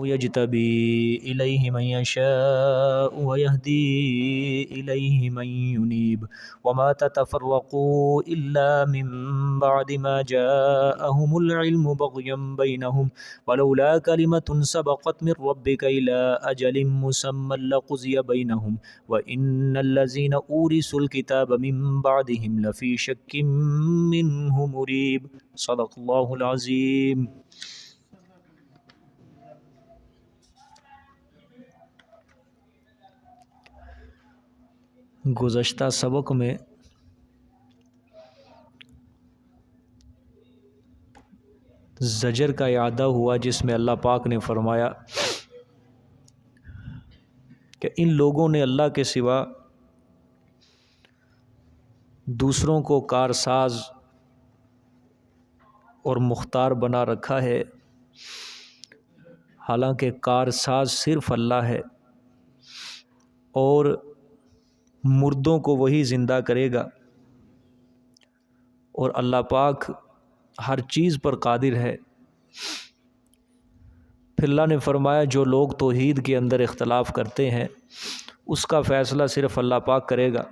يجتبي إليه من يشاء ويهدي إليه من ينيب وما تتفرقوا إلا من بعد ما جاءهم العلم بغيا بينهم ولولا كلمة سبقت من ربك إلى أجل مسمى لقضي بينهم وإن الذين أورثوا الكتاب من بعدهم لفي شك منه مريب صدق الله العظيم. گزشتہ سبق میں زجر کا اعادہ ہوا جس میں اللہ پاک نے فرمایا کہ ان لوگوں نے اللہ کے سوا دوسروں کو کارساز اور مختار بنا رکھا ہے، حالانکہ کارساز صرف اللہ ہے اور مردوں کو وہی زندہ کرے گا، اور اللہ پاک ہر چیز پر قادر ہے۔ پھر اللہ نے فرمایا جو لوگ توحید کے اندر اختلاف کرتے ہیں اس کا فیصلہ صرف اللہ پاک کرے گا۔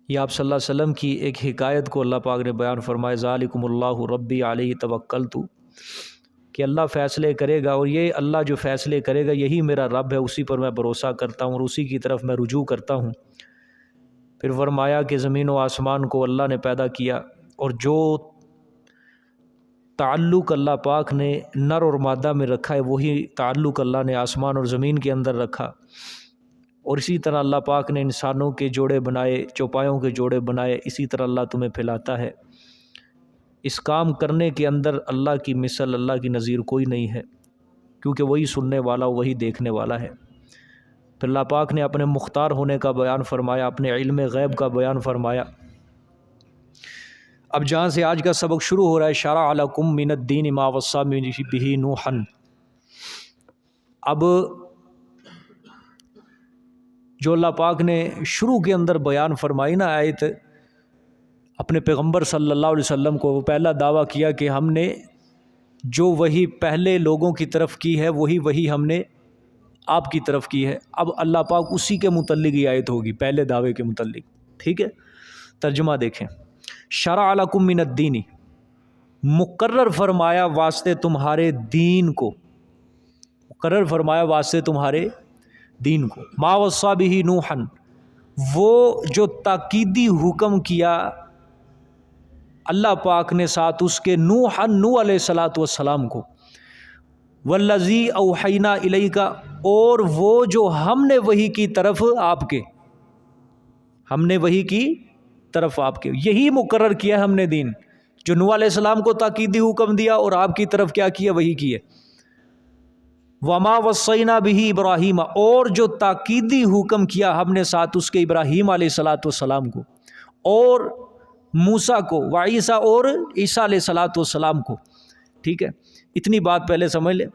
یہ آپ صلی اللہ علیہ وسلم کی ایک حکایت کو اللہ پاک نے بیان فرمایا، ذالکم اللہ ربی علیہ توکلت، کہ اللہ فیصلے کرے گا اور یہ اللہ جو فیصلے کرے گا یہی میرا رب ہے، اسی پر میں بھروسہ کرتا ہوں اور اسی کی طرف میں رجوع کرتا ہوں۔ پھر فرمایا کہ زمین و آسمان کو اللہ نے پیدا کیا اور جو تعلق اللہ پاک نے نر اور مادہ میں رکھا ہے وہی تعلق اللہ نے آسمان اور زمین کے اندر رکھا، اور اسی طرح اللہ پاک نے انسانوں کے جوڑے بنائے، چوپایوں کے جوڑے بنائے، اسی طرح اللہ تمہیں پھیلاتا ہے۔ اس کام کرنے کے اندر اللہ کی مثل، اللہ کی نظیر کوئی نہیں ہے، کیونکہ وہی سننے والا وہی دیکھنے والا ہے۔ پھر اللہ پاک نے اپنے مختار ہونے کا بیان فرمایا، اپنے علم غیب کا بیان فرمایا۔ اب جہاں سے آج کا سبق شروع ہو رہا ہے، شرع لکم من الدین ما وصی بہ نوحا، اب جو اللہ پاک نے شروع کے اندر بیان فرمائی نا آیت، اپنے پیغمبر صلی اللہ علیہ وسلم کو وہ پہلا دعویٰ کیا کہ ہم نے جو وہی پہلے لوگوں کی طرف کی ہے وہی ہم نے آپ کی طرف کی ہے۔ اب اللہ پاک اسی کے متعلق یہ آیت ہوگی، پہلے دعوے کے متعلق، ٹھیک ہے؟ ترجمہ دیکھیں، شرع لکم من الدین، مقرر فرمایا واسطے تمہارے دین کو، مقرر فرمایا واسطے تمہارے دین کو، ما وصی بہ نوحا، وہ جو تاکیدی حکم کیا اللہ پاک نے ساتھ اس کے نوح علیہ السلام کو، والذی اوحینا الیک، اور وہ جو ہم نے وحی کی طرف آپ کے، ہم نے وحی کی طرف آپ کے، یہی مقرر کیا ہم نے دین، جو نوح علیہ السلام کو تاکیدی حکم دیا اور آپ کی طرف کیا کیا، وحی کی ہے۔ وما وصینا بہ ابراہیم، اور جو تاکیدی حکم کیا ہم نے ساتھ اس کے ابراہیم علیہ السلام کو اور موسیٰ کو، وعیسیٰ اور عیسیٰ علیہ السلام کو، ٹھیک ہے؟ اتنی بات پہلے سمجھ لیں۔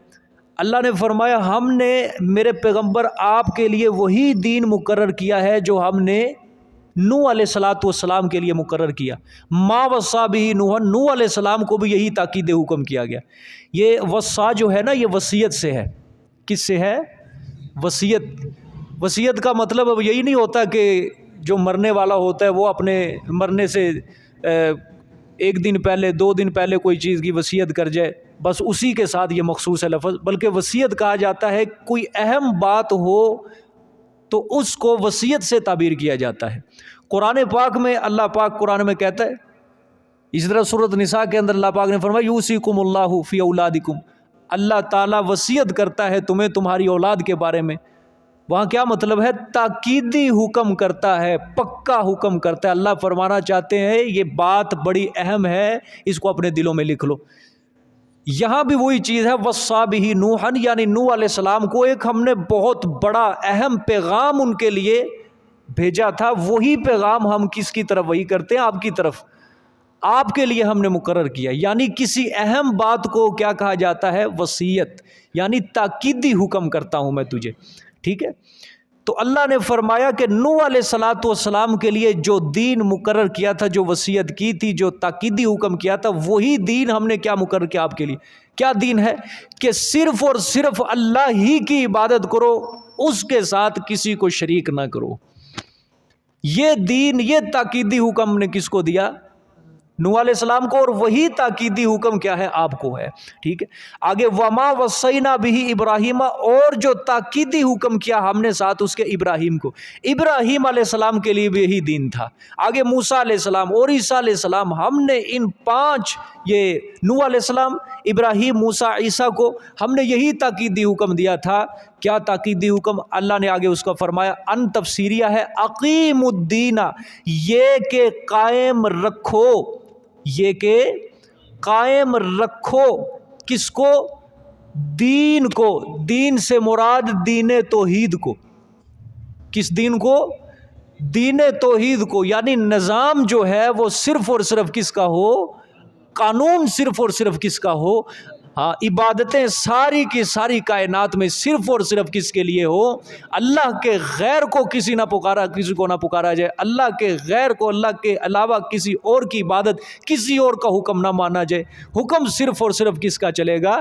اللہ نے فرمایا ہم نے میرے پیغمبر آپ کے لیے وہی دین مقرر کیا ہے جو ہم نے نوح علیہ السلام کے لیے مقرر کیا، ما وصی بہ نوح، نوح علیہ السلام کو بھی یہی تاکید حکم کیا گیا۔ یہ وصا جو ہے نا یہ وصیت سے ہے، کس سے ہے؟ وصیت۔ وصیت کا مطلب اب یہی نہیں ہوتا کہ جو مرنے والا ہوتا ہے وہ اپنے مرنے سے ایک دن پہلے، 2 دن پہلے کوئی چیز کی وصیت کر جائے، بس اسی کے ساتھ یہ مخصوص ہے لفظ، بلکہ وصیت کہا جاتا ہے کوئی اہم بات ہو تو اس کو وصیت سے تعبیر کیا جاتا ہے۔ قرآن پاک میں اللہ پاک قرآن میں کہتا ہے، اس طرح سورۃ نساء کے اندر اللہ پاک نے فرمایا یوصیکم اللہ فی اولادکم، اللہ تعالیٰ وصیت کرتا ہے تمہیں تمہاری اولاد کے بارے میں۔ وہاں کیا مطلب ہے؟ تاکیدی حکم کرتا ہے، پکا حکم کرتا ہے۔ اللہ فرمانا چاہتے ہیں یہ بات بڑی اہم ہے، اس کو اپنے دلوں میں لکھ لو۔ یہاں بھی وہی چیز ہے، وصی بہ نوحا، یعنی نوح علیہ السلام کو ایک ہم نے بہت بڑا اہم پیغام ان کے لیے بھیجا تھا، وہی پیغام ہم کس کی طرف وہی کرتے ہیں؟ آپ کی طرف، آپ کے لیے ہم نے مقرر کیا۔ یعنی کسی اہم بات کو کیا کہا جاتا ہے؟ وصیت، یعنی تاکیدی حکم کرتا ہوں میں تجھے، ٹھیک ہے؟ تو اللہ نے فرمایا کہ نوح علیہ الصلوۃ والسلام کے لیے جو دین مقرر کیا تھا، جو وصیت کی تھی، جو تاکیدی حکم کیا تھا، وہی دین ہم نے کیا مقرر کیا آپ کے لیے؟ کیا دین ہے؟ کہ صرف اور صرف اللہ ہی کی عبادت کرو، اس کے ساتھ کسی کو شریک نہ کرو۔ یہ دین، یہ تاکیدی حکم نے کس کو دیا؟ نوح علیہ السلام کو، اور وہی تاکیدی حکم کیا ہے؟ آپ کو ہے۔ ٹھیک ہے، آگے وما وصینا بہ ابراہیم، اور جو تاکیدی حکم کیا ہم نے ساتھ اس کے ابراہیم کو، ابراہیم علیہ السلام کے لیے بھی یہی دین تھا۔ آگے موسیٰ علیہ السلام اور عیسیٰ علیہ السلام، ہم نے ان 5 یہ نوح علیہ السلام، ابراہیم، موسیٰ، عیسیٰ کو ہم نے یہی تاکیدی حکم دیا تھا۔ کیا تاکیدی حکم؟ اللہ نے آگے اس کا فرمایا، ان تفسیریہ ہے، اقیم الدین، یہ کہ قائم رکھو، یہ کہ قائم رکھو کس کو؟ دین کو۔ دین سے مراد دین توحید کو۔ کس دین کو؟ دین توحید کو، یعنی نظام جو ہے وہ صرف اور صرف کس کا ہو؟ قانون صرف اور صرف کس کا ہو؟ ہاں، عبادتیں ساری کی ساری کائنات میں صرف اور صرف کس کے لیے ہو؟ اللہ کے غیر کو کسی کو نہ پکارا جائے، اللہ کے غیر کو، اللہ کے علاوہ کسی اور کی عبادت، کسی اور کا حکم نہ مانا جائے۔ حکم صرف اور صرف کس کا چلے گا؟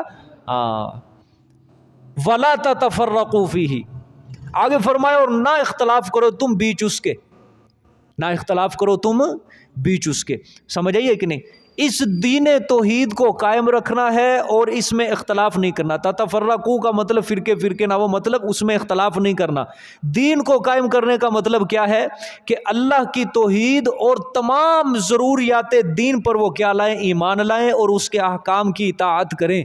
وَلَا تَتَفَرَّقُوا فِيهِ، آگے فرمایا اور نہ اختلاف کرو تم بیچ اس کے، نہ اختلاف کرو تم بیچ اس کے۔ سمجھ آئیے کہ نہیں؟ اس دین توحید کو قائم رکھنا ہے اور اس میں اختلاف نہیں کرنا۔ تتفرقوا کا مطلب فرقے نہ، وہ مطلب اس میں اختلاف نہیں کرنا۔ دین کو قائم کرنے کا مطلب کیا ہے؟ کہ اللہ کی توحید اور تمام ضروریات دین پر وہ کیا لائیں؟ ایمان لائیں، اور اس کے احکام کی اطاعت کریں۔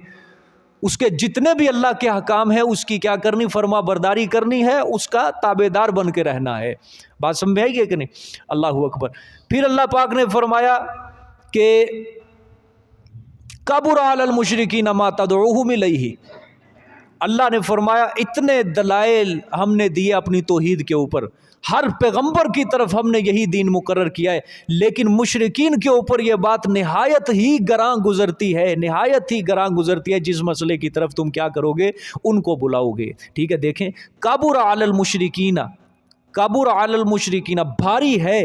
اس کے جتنے بھی اللہ کے احکام ہیں اس کی کیا کرنی؟ فرما برداری کرنی ہے، اس کا تابع دار بن کے رہنا ہے۔ بات سمجھ میں آئی گی کہ نہیں؟ اللہ اکبر۔ پھر اللہ پاک نے فرمایا کہ کبر علی المشرکین ما تدعوہم الیہ، اللہ نے فرمایا اتنے دلائل ہم نے دیے اپنی توحید کے اوپر، ہر پیغمبر کی طرف ہم نے یہی دین مقرر کیا ہے، لیکن مشرکین کے اوپر یہ بات نہایت ہی گراں گزرتی ہے، نہایت ہی گراں گزرتی ہے۔ جس مسئلے کی طرف تم کیا کرو گے؟ ان کو بلاؤ گے۔ ٹھیک ہے، دیکھیں، کبر علی المشرکین، کبر علی المشرکین، بھاری ہے،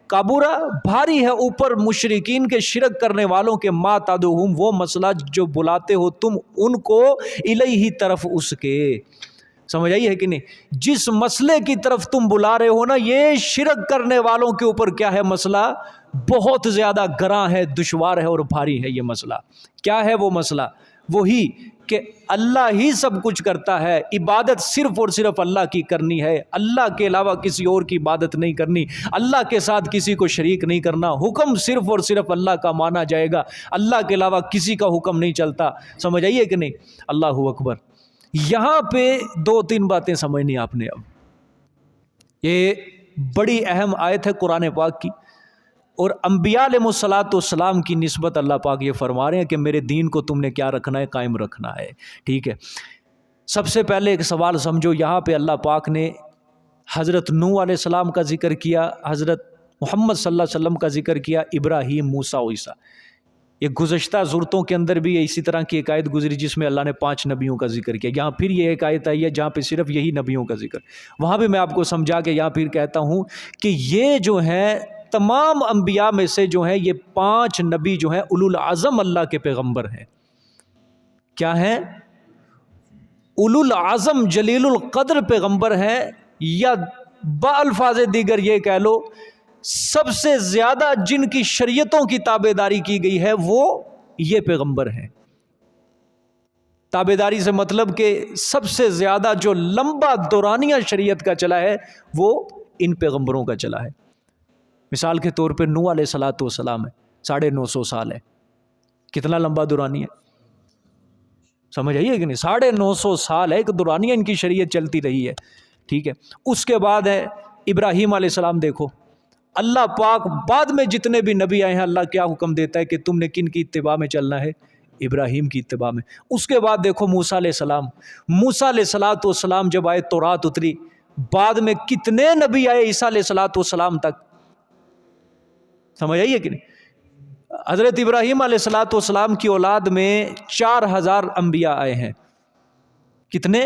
کبر بھاری ہے اوپر مشرکین کے، شرک کرنے والوں کے، ما تدعوہم، وہ مسئلہ جو بلاتے ہو تم ان کو، الیہ، طرف اس کے۔ سمجھ آئی ہے کہ نہیں؟ جس مسئلے کی طرف تم بلا رہے ہو نا، یہ شرک کرنے والوں کے اوپر کیا ہے؟ مسئلہ بہت زیادہ گراں ہے، دشوار ہے اور بھاری ہے یہ مسئلہ۔ کیا ہے وہ مسئلہ؟ وہی کہ اللہ ہی سب کچھ کرتا ہے، عبادت صرف اور صرف اللہ کی کرنی ہے، اللہ کے علاوہ کسی اور کی عبادت نہیں کرنی، اللہ کے ساتھ کسی کو شریک نہیں کرنا، حکم صرف اور صرف اللہ کا مانا جائے گا، اللہ کے علاوہ کسی کا حکم نہیں چلتا۔ سمجھ آئیے کہ نہیں؟ اللہ اکبر۔ یہاں پہ 2-3 باتیں سمجھنی آپ نے۔ اب یہ بڑی اہم آیت ہے قرآن پاک کی، اور انبیاء علیہ الصلوۃ والسلام کی نسبت اللہ پاک یہ فرما رہے ہیں کہ میرے دین کو تم نے کیا رکھنا ہے؟ قائم رکھنا ہے۔ ٹھیک ہے، سب سے پہلے ایک سوال سمجھو، یہاں پہ اللہ پاک نے حضرت نوح علیہ السلام کا ذکر کیا، حضرت محمد صلی اللہ علیہ وسلم کا ذکر کیا، ابراہیم، موسیٰ و عیسیٰ۔ یہ گزشتہ صورتوں کے اندر بھی اسی طرح کی ایک آیت گزری جس میں اللہ نے 5 نبیوں کا ذکر کیا۔ یہاں پھر یہ ایک آیت آئی ہے جہاں پہ صرف یہی نبیوں کا ذکر، وہاں بھی میں آپ کو سمجھا کے یہاں پھر کہتا ہوں کہ یہ جو ہیں تمام انبیاء میں سے جو ہیں یہ 5 نبی جو ہیں اولو العزم اللہ کے پیغمبر ہیں۔ کیا ہیں؟ اولو العزم جلیل القدر پیغمبر ہیں، یا بالفاظ دیگر یہ کہہ لو سب سے زیادہ جن کی شریعتوں کی تابعداری کی گئی ہے وہ یہ پیغمبر ہیں۔ تابعداری سے مطلب کہ سب سے زیادہ جو لمبا دورانیہ شریعت کا چلا ہے وہ ان پیغمبروں کا چلا ہے۔ مثال کے طور پہ نوح علیہ السلام ہے، 950 سال ہے، کتنا لمبا دورانیہ ہے؟ سمجھ آئیے کہ نہیں؟ 950 سال ہے ایک دورانیہ ان کی شریعت چلتی رہی ہے۔ ٹھیک ہے، اس کے بعد ہے ابراہیم علیہ السلام۔ دیکھو اللہ پاک بعد میں جتنے بھی نبی آئے ہیں اللہ کیا حکم دیتا ہے کہ تم نے کن کی اتباع میں چلنا ہے؟ ابراہیم کی اتباع میں۔ اس کے بعد دیکھو موسیٰ علیہ السلام، موسیٰ علیہ السلام جب آئے تورات اتری، بعد میں کتنے نبی آئے عیسیٰ علیہ السلام تک؟ سمجھ آئیے کہ نہیں؟ حضرت ابراہیم علیہ السلام کی اولاد میں 4000 انبیاء آئے ہیں۔ کتنے؟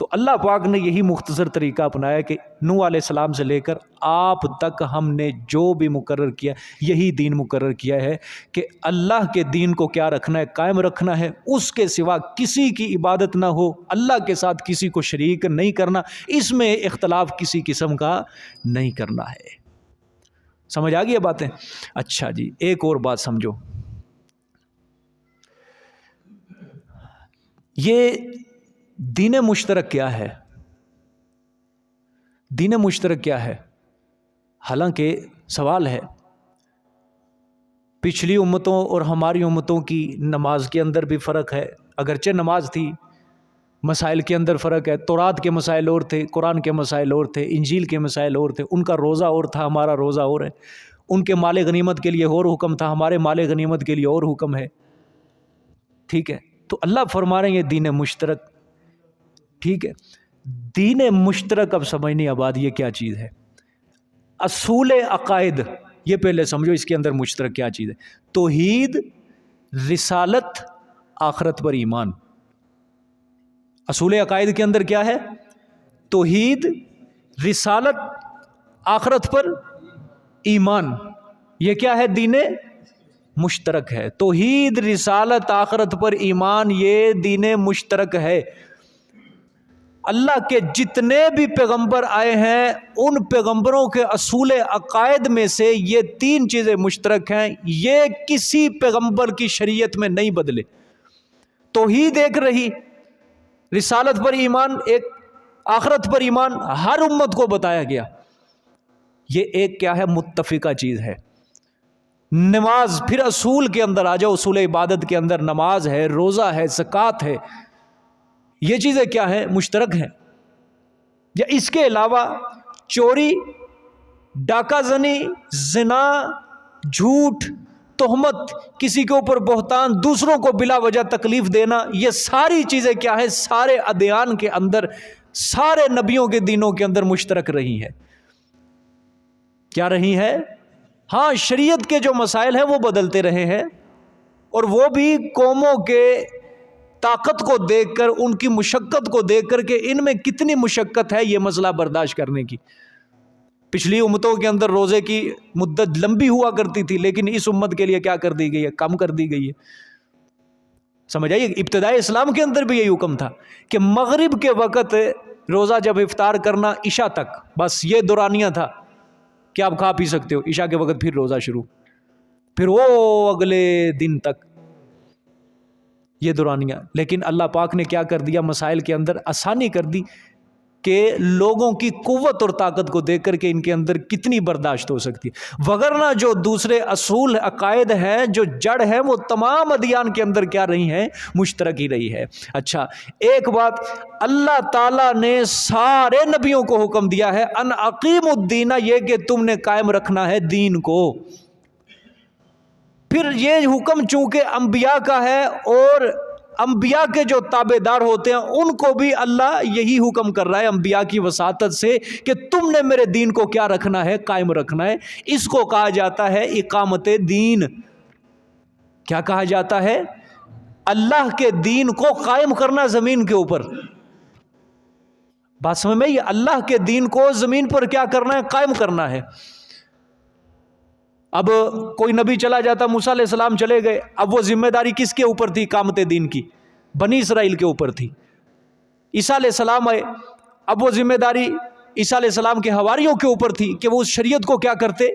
تو اللہ پاک نے یہی مختصر طریقہ اپنایا کہ نوح علیہ السلام سے لے کر آپ تک ہم نے جو بھی مقرر کیا یہی دین مقرر کیا ہے کہ اللہ کے دین کو کیا رکھنا ہے، قائم رکھنا ہے، اس کے سوا کسی کی عبادت نہ ہو، اللہ کے ساتھ کسی کو شریک نہیں کرنا، اس میں اختلاف کسی قسم کا نہیں کرنا ہے۔ سمجھ آ گئی یہ باتیں؟ اچھا جی، ایک اور بات سمجھو، یہ دین مشترک کیا ہے؟ دین مشترک کیا ہے؟ حالانکہ سوال ہے، پچھلی امتوں اور ہماری امتوں کی نماز کے اندر بھی فرق ہے، اگرچہ نماز تھی، مسائل کے اندر فرق ہے، تورات کے مسائل اور تھے، قرآن کے مسائل اور تھے، انجیل کے مسائل اور تھے، ان کا روزہ اور تھا، ہمارا روزہ اور ہے، ان کے مال غنیمت کے لیے اور حکم تھا، ہمارے مال غنیمت کے لیے اور حکم ہے، ٹھیک ہے؟ تو اللہ فرما رہے ہیں یہ دین مشترک، ٹھیک ہے؟ دین مشترک اب سمجھنی آباد یہ کیا چیز ہے؟ اصول عقائد، یہ پہلے سمجھو اس کے اندر مشترک کیا چیز ہے۔ توحید، رسالت، آخرت پر ایمان۔ اصول عقائد کے اندر کیا ہے؟ توحید، رسالت، آخرت پر ایمان، یہ کیا ہے؟ دین مشترک ہے۔ توحید، رسالت، آخرت پر ایمان، یہ دین مشترک ہے۔ اللہ کے جتنے بھی پیغمبر آئے ہیں ان پیغمبروں کے اصول عقائد میں سے یہ تین چیزیں مشترک ہیں، یہ کسی پیغمبر کی شریعت میں نہیں بدلے۔ توحید ایک رہی، رسالت پر ایمان ایک، آخرت پر ایمان ہر امت کو بتایا گیا۔ یہ ایک کیا ہے؟ متفقہ چیز ہے۔ نماز، پھر اصول کے اندر آ جاؤ، اصول عبادت کے اندر نماز ہے، روزہ ہے، زکوٰۃ ہے، یہ چیزیں کیا ہیں؟ مشترک ہیں۔ یا اس کے علاوہ چوری، ڈاکہ زنی، زنا، جھوٹ، تہمت، کسی کے اوپر بہتان، دوسروں کو بلا وجہ تکلیف دینا، یہ ساری چیزیں کیا ہے؟ سارے ادیان کے اندر، سارے نبیوں کے دینوں کے اندر مشترک رہی ہے۔ کیا رہی ہے؟ ہاں، شریعت کے جو مسائل ہیں وہ بدلتے رہے ہیں، اور وہ بھی قوموں کے طاقت کو دیکھ کر، ان کی مشقت کو دیکھ کر کہ ان میں کتنی مشقت ہے یہ مسئلہ برداشت کرنے کی۔ پچھلی امتوں کے اندر روزے کی مدت لمبی ہوا کرتی تھی، لیکن اس امت کے لیے کیا کر دی گئی ہے؟ کم کر دی گئی ہے۔ سمجھ آئیے؟ ابتدائی اسلام کے اندر بھی یہی حکم تھا کہ مغرب کے وقت روزہ جب افطار کرنا، عشاء تک، بس یہ دورانیہ تھا کہ آپ کھا پی سکتے ہو، عشاء کے وقت پھر روزہ شروع، پھر وہ اگلے دن تک یہ دورانیہ۔ لیکن اللہ پاک نے کیا کر دیا؟ مسائل کے اندر آسانی کر دی کہ لوگوں کی قوت اور طاقت کو دیکھ کر کے ان کے اندر کتنی برداشت ہو سکتی ہے، وگرنہ جو دوسرے اصول عقائد ہیں، جو جڑ ہے، وہ تمام ادیان کے اندر کیا رہی ہیں؟ مشترک ہی رہی ہے۔ اچھا، ایک بات، اللہ تعالیٰ نے سارے نبیوں کو حکم دیا ہے ان اقیموا الدین، یہ کہ تم نے قائم رکھنا ہے دین کو۔ پھر یہ حکم چونکہ انبیاء کا ہے، اور انبیاء کے جو تابع دار ہوتے ہیں ان کو بھی اللہ یہی حکم کر رہا ہے انبیاء کی وساطت سے کہ تم نے میرے دین کو کیا رکھنا ہے؟ قائم رکھنا ہے۔ اس کو کہا جاتا ہے اقامت دین۔ کیا کہا جاتا ہے؟ اللہ کے دین کو قائم کرنا زمین کے اوپر۔ بات سمجھ میں؟ یہ اللہ کے دین کو زمین پر کیا کرنا ہے؟ قائم کرنا ہے۔ اب کوئی نبی چلا جاتا، موسیٰ علیہ السلام چلے گئے، اب وہ ذمہ داری کس کے اوپر تھی؟ اقامت دین کی، بنی اسرائیل کے اوپر تھی۔ عیسیٰ علیہ السلام آئے، اب وہ ذمہ داری عیسیٰ علیہ السلام کے حواریوں کے اوپر تھی کہ وہ اس شریعت کو کیا کرتے؟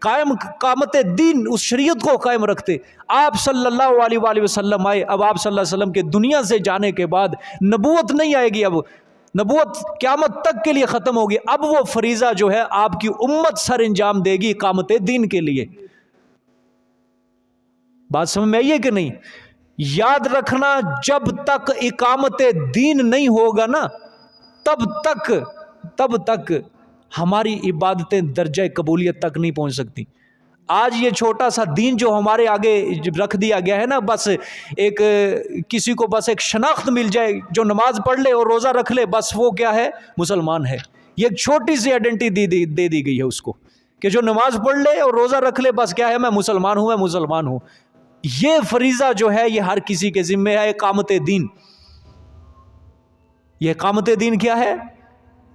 قائم، اقامت دین، اس شریعت کو قائم رکھتے۔ آپ صلی اللہ علیہ وآلہ وسلم آئے، اب آپ صلی اللہ علیہ وسلم کے دنیا سے جانے کے بعد نبوت نہیں آئے گی، اب نبوت قیامت تک کے لیے ختم ہوگی، اب وہ فریضہ جو ہے آپ کی امت سر انجام دے گی اقامت دین کے لیے۔ بات سمجھ میں آئی ہے کہ نہیں؟ یاد رکھنا، جب تک اقامت دین نہیں ہوگا نا، تب تک ہماری عبادتیں درجہ قبولیت تک نہیں پہنچ سکتی۔ آج یہ چھوٹا سا دین جو ہمارے آگے رکھ دیا گیا ہے نا، بس ایک کسی کو بس ایک شناخت مل جائے، جو نماز پڑھ لے اور روزہ رکھ لے، بس وہ کیا ہے؟ مسلمان ہے۔ یہ ایک چھوٹی سی آئیڈینٹی دے دی گئی ہے اس کو، کہ جو نماز پڑھ لے اور روزہ رکھ لے، بس کیا ہے؟ میں مسلمان ہوں، میں مسلمان ہوں۔ یہ فریضہ جو ہے یہ ہر کسی کے ذمہ ہے، اقامت دین۔ یہ اقامت دین کیا ہے؟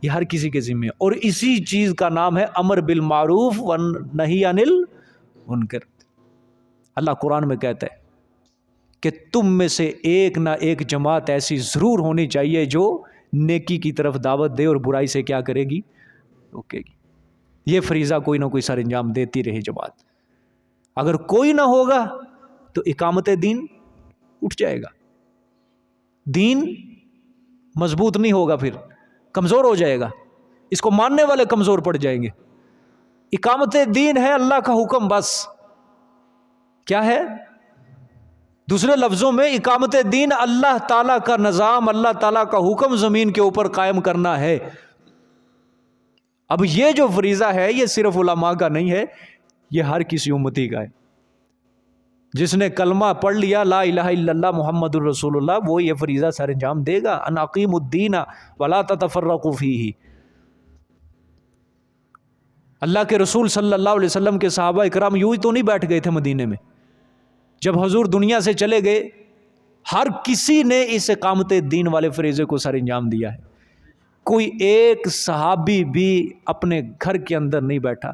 یہ ہر کسی کے ذمہ ہے، اور اسی چیز کا نام ہے امر بالمعروف والنہی عن المنکر۔ اللہ قرآن میں کہتا ہے کہ تم میں سے ایک نہ ایک جماعت ایسی ضرور ہونی چاہیے جو نیکی کی طرف دعوت دے اور برائی سے کیا کرے گی؟ روکے گی۔ یہ فریضہ کوئی نہ کوئی سر انجام دیتی رہے جماعت۔ اگر کوئی نہ ہوگا تو اقامت دین اٹھ جائے گا، دین مضبوط نہیں ہوگا، پھر کمزور ہو جائے گا، اس کو ماننے والے کمزور پڑ جائیں گے۔ اقامت دین ہے اللہ کا حکم، بس کیا ہے؟ دوسرے لفظوں میں اقامت دین اللہ تعالیٰ کا نظام، اللہ تعالیٰ کا حکم زمین کے اوپر قائم کرنا ہے۔ اب یہ جو فریضہ ہے یہ صرف علماء کا نہیں ہے، یہ ہر کسی امتی کا ہے۔ جس نے کلمہ پڑھ لیا لا الہ الا اللہ محمد الرسول اللہ، وہ یہ فریضہ سر انجام دے گا، ان اقیموا الدین ولا تتفرقوا فیہ۔ اللہ کے رسول صلی اللہ علیہ وسلم کے صحابہ اکرام یوں ہی تو نہیں بیٹھ گئے تھے مدینے میں، جب حضور دنیا سے چلے گئے ہر کسی نے اس اقامت دین والے فریضے کو سر انجام دیا ہے۔ کوئی ایک صحابی بھی اپنے گھر کے اندر نہیں بیٹھا،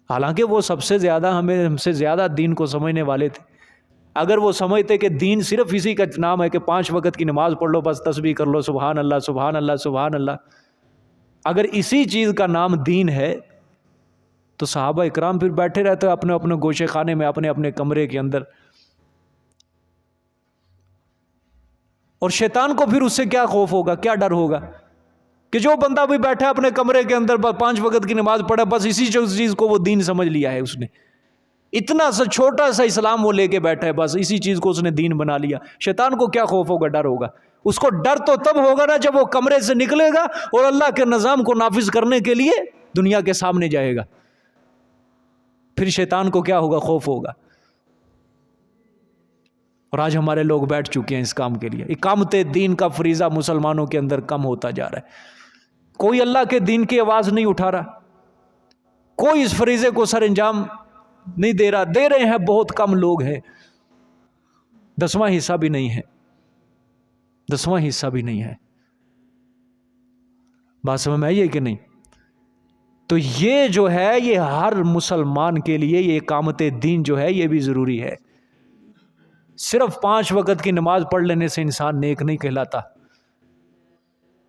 حالانکہ وہ سب سے زیادہ ہم سے زیادہ دین کو سمجھنے والے تھے۔ اگر وہ سمجھتے کہ دین صرف اسی کا نام ہے کہ 5 وقت کی نماز پڑھ لو، بس تسبیح کر لو، سبحان اللہ سبحان اللہ سبحان اللہ، اگر اسی چیز کا نام دین ہے تو صحابہ اکرام پھر بیٹھے رہتے اپنے اپنے گوشے خانے میں، اپنے اپنے کمرے کے اندر، اور شیطان کو پھر اس سے کیا خوف ہوگا، کیا ڈر ہوگا کہ جو بندہ بھی بیٹھا اپنے کمرے کے اندر 5 وقت کی نماز پڑھا، بس اسی چیز کو وہ دین سمجھ لیا ہے، اس نے اتنا سا چھوٹا سا اسلام وہ لے کے بیٹھا ہے، بس اسی چیز کو اس نے دین بنا لیا۔ شیطان کو کیا خوف ہوگا، ڈر ہوگا؟ اس کو ڈر تو تب ہوگا نا جب وہ کمرے سے نکلے گا اور اللہ کے نظام کو نافذ کرنے کے لیے دنیا کے سامنے جائے گا، پھر شیطان کو کیا ہوگا، خوف ہوگا۔ اور آج ہمارے لوگ بیٹھ چکے ہیں اس کام کے لیے۔ اقامت دین کا فریضہ مسلمانوں کے اندر کم ہوتا جا رہا ہے، کوئی اللہ کے دین کی آواز نہیں اٹھا رہا، کوئی اس فریضے کو سر انجام نہیں دے رہا، دے رہے ہیں بہت کم لوگ ہیں، 10واں حصہ بھی نہیں ہے، 10واں حصہ بھی نہیں ہے۔ بات سمجھ میں آئی ہے کہ نہیں؟ تو یہ جو ہے یہ ہر مسلمان کے لیے یہ اقامت دین جو ہے یہ بھی ضروری ہے۔ صرف 5 وقت کی نماز پڑھ لینے سے انسان نیک نہیں کہلاتا،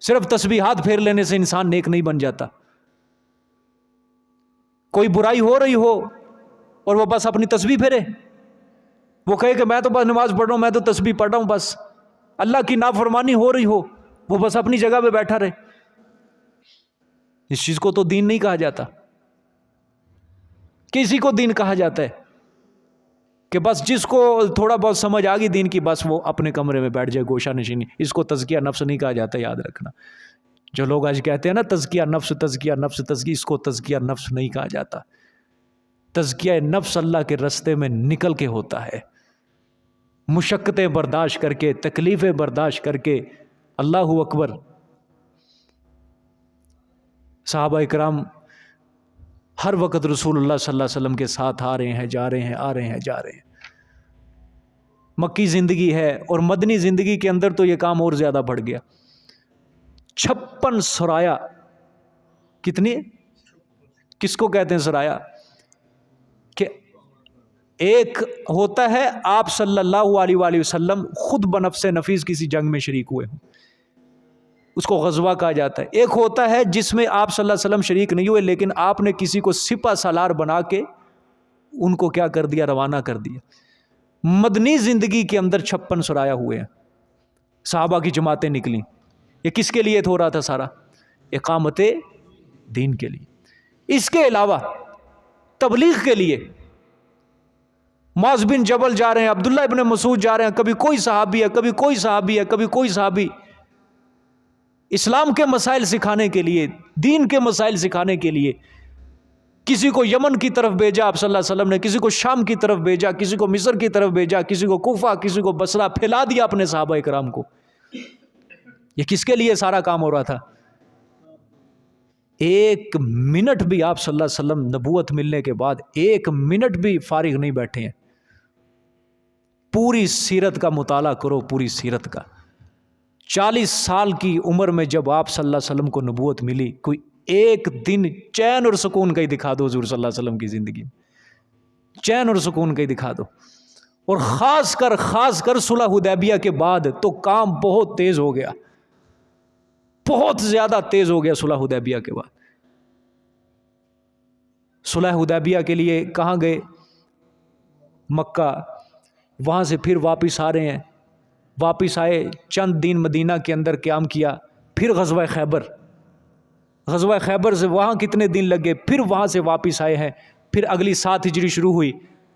صرف تسبیحات پھیر لینے سے انسان نیک نہیں بن جاتا۔ کوئی برائی ہو رہی ہو اور وہ بس اپنی تسبیح پھیرے، وہ کہے کہ میں تو بس نماز پڑھ رہا ہوں، میں تو تسبیح پڑھ رہا ہوں، بس اللہ کی نافرمانی ہو رہی ہو وہ بس اپنی جگہ پہ بیٹھا رہے، اس چیز کو تو دین نہیں کہا جاتا۔ کسی کو دین کہا جاتا ہے کہ بس جس کو تھوڑا بہت سمجھ آ گئی دین کی، بس وہ اپنے کمرے میں بیٹھ جائے گوشہ نشینی، اس کو تزکیہ نفس نہیں کہا جاتا، یاد رکھنا۔ جو لوگ آج کہتے ہیں نا تزکیہ نفس تزکیہ نفس تزکیہ، اس کو تزکیہ نفس نہیں کہا جاتا۔ تزکیہ نفس اللہ کے رستے میں نکل کے ہوتا ہے، مشقتیں برداشت کر کے، تکلیفیں برداشت کر کے۔ اللہ اکبر۔ صحابہ اکرام ہر وقت رسول اللہ صلی اللہ علیہ وسلم کے ساتھ آ رہے ہیں، جا رہے ہیں، آ رہے ہیں، جا رہے ہیں۔ مکی زندگی ہے اور مدنی زندگی کے اندر تو یہ کام اور زیادہ بڑھ گیا۔ 56 سرایا، کتنی؟ کس کو کہتے ہیں سرایا؟ کہ ایک ہوتا ہے آپ صلی اللہ علیہ وآلہ وسلم خود بنفس نفیس کسی جنگ میں شریک ہوئے ہوں، اس کو غزوہ کہا جاتا ہے۔ ایک ہوتا ہے جس میں آپ صلی اللہ علیہ وسلم شریک نہیں ہوئے لیکن آپ نے کسی کو سپہ سالار بنا کے ان کو کیا کر دیا، روانہ کر دیا۔ مدنی زندگی کے اندر 56 سرایا ہوئے ہیں، صحابہ کی جماعتیں نکلیں۔ یہ کس کے لیے ہو رہا تھا سارا؟ اقامت دین کے لیے۔ اس کے علاوہ تبلیغ کے لیے معاذ بن جبل جا رہے ہیں، عبداللہ ابن مسعود جا رہے ہیں، کبھی کوئی صحابی ہے، کبھی کوئی صحابی ہے، کبھی کوئی صحابی، اسلام کے مسائل سکھانے کے لیے، دین کے مسائل سکھانے کے لیے۔ کسی کو یمن کی طرف بھیجا آپ صلی اللہ علیہ وسلم نے، کسی کو شام کی طرف بھیجا، کسی کو مصر کی طرف بھیجا، کسی کو کوفہ، کسی کو بصرہ، پھیلا دیا اپنے صحابہ کرام کو۔ یہ کس کے لیے سارا کام ہو رہا تھا؟ ایک منٹ بھی آپ صلی اللہ علیہ وسلم نبوت ملنے کے بعد ایک منٹ بھی فارغ نہیں بیٹھے ہیں۔ پوری سیرت کا مطالعہ کرو، پوری سیرت کا، 40 سال کی عمر میں جب آپ صلی اللہ علیہ وسلم کو نبوت ملی، کوئی ایک دن چین اور سکون کا ہی دکھا دو حضور صلی اللہ علیہ وسلم کی زندگی میں، چین اور سکون کا ہی دکھا دو. اور خاص کر صلح حدیبیہ کے بعد تو کام بہت تیز ہو گیا، بہت زیادہ تیز ہو گیا صلح حدیبیہ کے بعد. صلح حدیبیہ کے لیے کہاں گئے؟ مکہ. وہاں سے پھر واپس آ رہے ہیں، واپس آئے، چند دن مدینہ کے اندر قیام کیا. پھر غزوہ خیبر، غزوہ خیبر سے وہاں کتنے دن لگے، پھر وہاں سے واپس آئے ہیں. پھر اگلی 7 ہجری شروع ہوئی،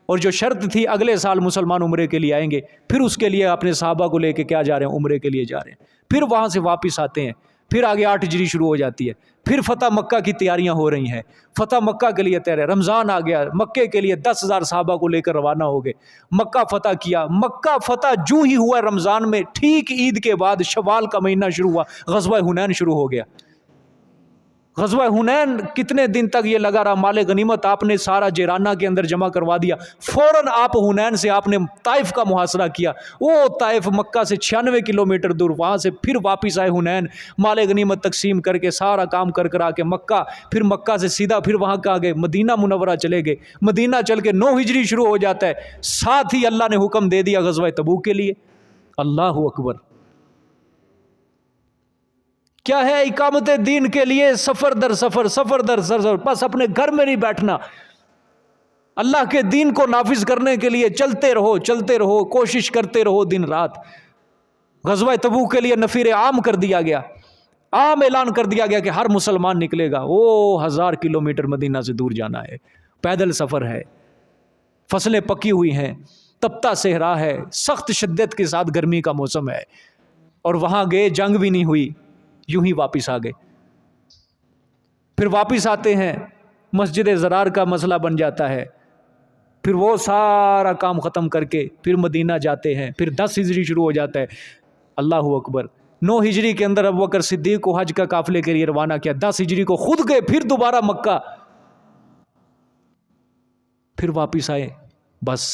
اور جو شرط تھی اگلے سال مسلمان عمرے کے لیے آئیں گے، پھر اس کے لیے اپنے صحابہ کو لے کے کیا جا رہے ہیں؟ عمرے کے لیے جا رہے ہیں. پھر وہاں سے واپس آتے ہیں، پھر آگے 8 ہجری شروع ہو جاتی ہے. پھر فتح مکہ کی تیاریاں ہو رہی ہیں، فتح مکہ کے لیے تیار ہے. رمضان آ گیا، مکے کے لیے 10,000 صحابہ کو لے کر روانہ ہو گئے، مکہ فتح کیا. مکہ فتح جو ہی ہوا رمضان میں، ٹھیک عید کے بعد شوال کا مہینہ شروع ہوا، غزوہ حنین شروع ہو گیا. غزوہ حنین کتنے دن تک یہ لگا رہا، مال غنیمت آپ نے سارا جیرانہ کے اندر جمع کروا دیا. فوراً آپ حنین سے آپ نے طائف کا محاصرہ کیا. وہ طائف مکہ سے 96 کلومیٹر دور، وہاں سے پھر واپس آئے حنین، مال غنیمت تقسیم کر کے سارا کام کر آ کے مکہ. پھر مکہ سے سیدھا پھر وہاں کا گئے، مدینہ منورہ چلے گئے. مدینہ چل کے 9 ہجری شروع ہو جاتا ہے. ساتھ ہی اللہ نے حکم دے دیا غزوہ تبوک کے لیے. اللہ اکبر. کیا ہے؟ اقامت دین کے لیے سفر در سفر، سفر در سفر. بس اپنے گھر میں نہیں بیٹھنا، اللہ کے دین کو نافذ کرنے کے لیے چلتے رہو، کوشش کرتے رہو دن رات. غزوہ تبوک کے لیے نفیر عام کر دیا گیا، عام اعلان کر دیا گیا کہ ہر مسلمان نکلے گا. 1000 کلومیٹر مدینہ سے دور جانا ہے، پیدل سفر ہے، فصلیں پکی ہوئی ہیں، تپتا صحرا ہے، سخت شدت کے ساتھ گرمی کا موسم ہے. اور وہاں گئے، جنگ بھی نہیں ہوئی، یوں ہی واپس آ گئے. پھر واپس آتے ہیں، مسجد زرار کا مسئلہ بن جاتا ہے. پھر وہ سارا کام ختم کر کے پھر مدینہ جاتے ہیں. پھر 10 ہجری شروع ہو جاتا ہے. اللہ اکبر. 9 ہجری کے اندر ابوبکر صدیق کو حج کا قافلے کے لیے روانہ کیا. 10 ہجری کو خود گئے، پھر دوبارہ مکہ، پھر واپس آئے. بس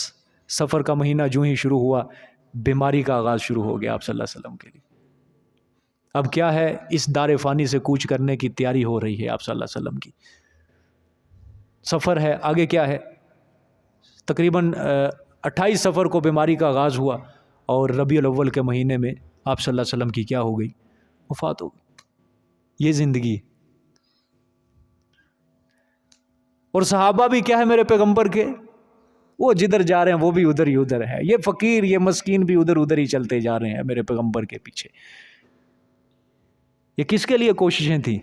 سفر کا مہینہ جو ہی شروع ہوا، بیماری کا آغاز شروع ہو گیا آپ صلی اللہ علیہ وسلم کے لیے. اب کیا ہے؟ اس دار فانی سے کوچ کرنے کی تیاری ہو رہی ہے آپ صلی اللہ علیہ وسلم کی. سفر ہے، آگے کیا ہے؟ تقریباً 28 سفر کو بیماری کا آغاز ہوا، اور ربیع الاول کے مہینے میں آپ صلی اللہ علیہ وسلم کی کیا ہو گئی؟ وفات ہو گئی. یہ زندگی. اور صحابہ بھی کیا ہے میرے پیغمبر کے؟ وہ جدھر جا رہے ہیں وہ بھی ادھر ہی ادھر ہے. یہ فقیر، یہ مسکین بھی ادھر ہی چلتے جا رہے ہیں میرے پیغمبر کے پیچھے. یہ کس کے لیے کوششیں تھیں؟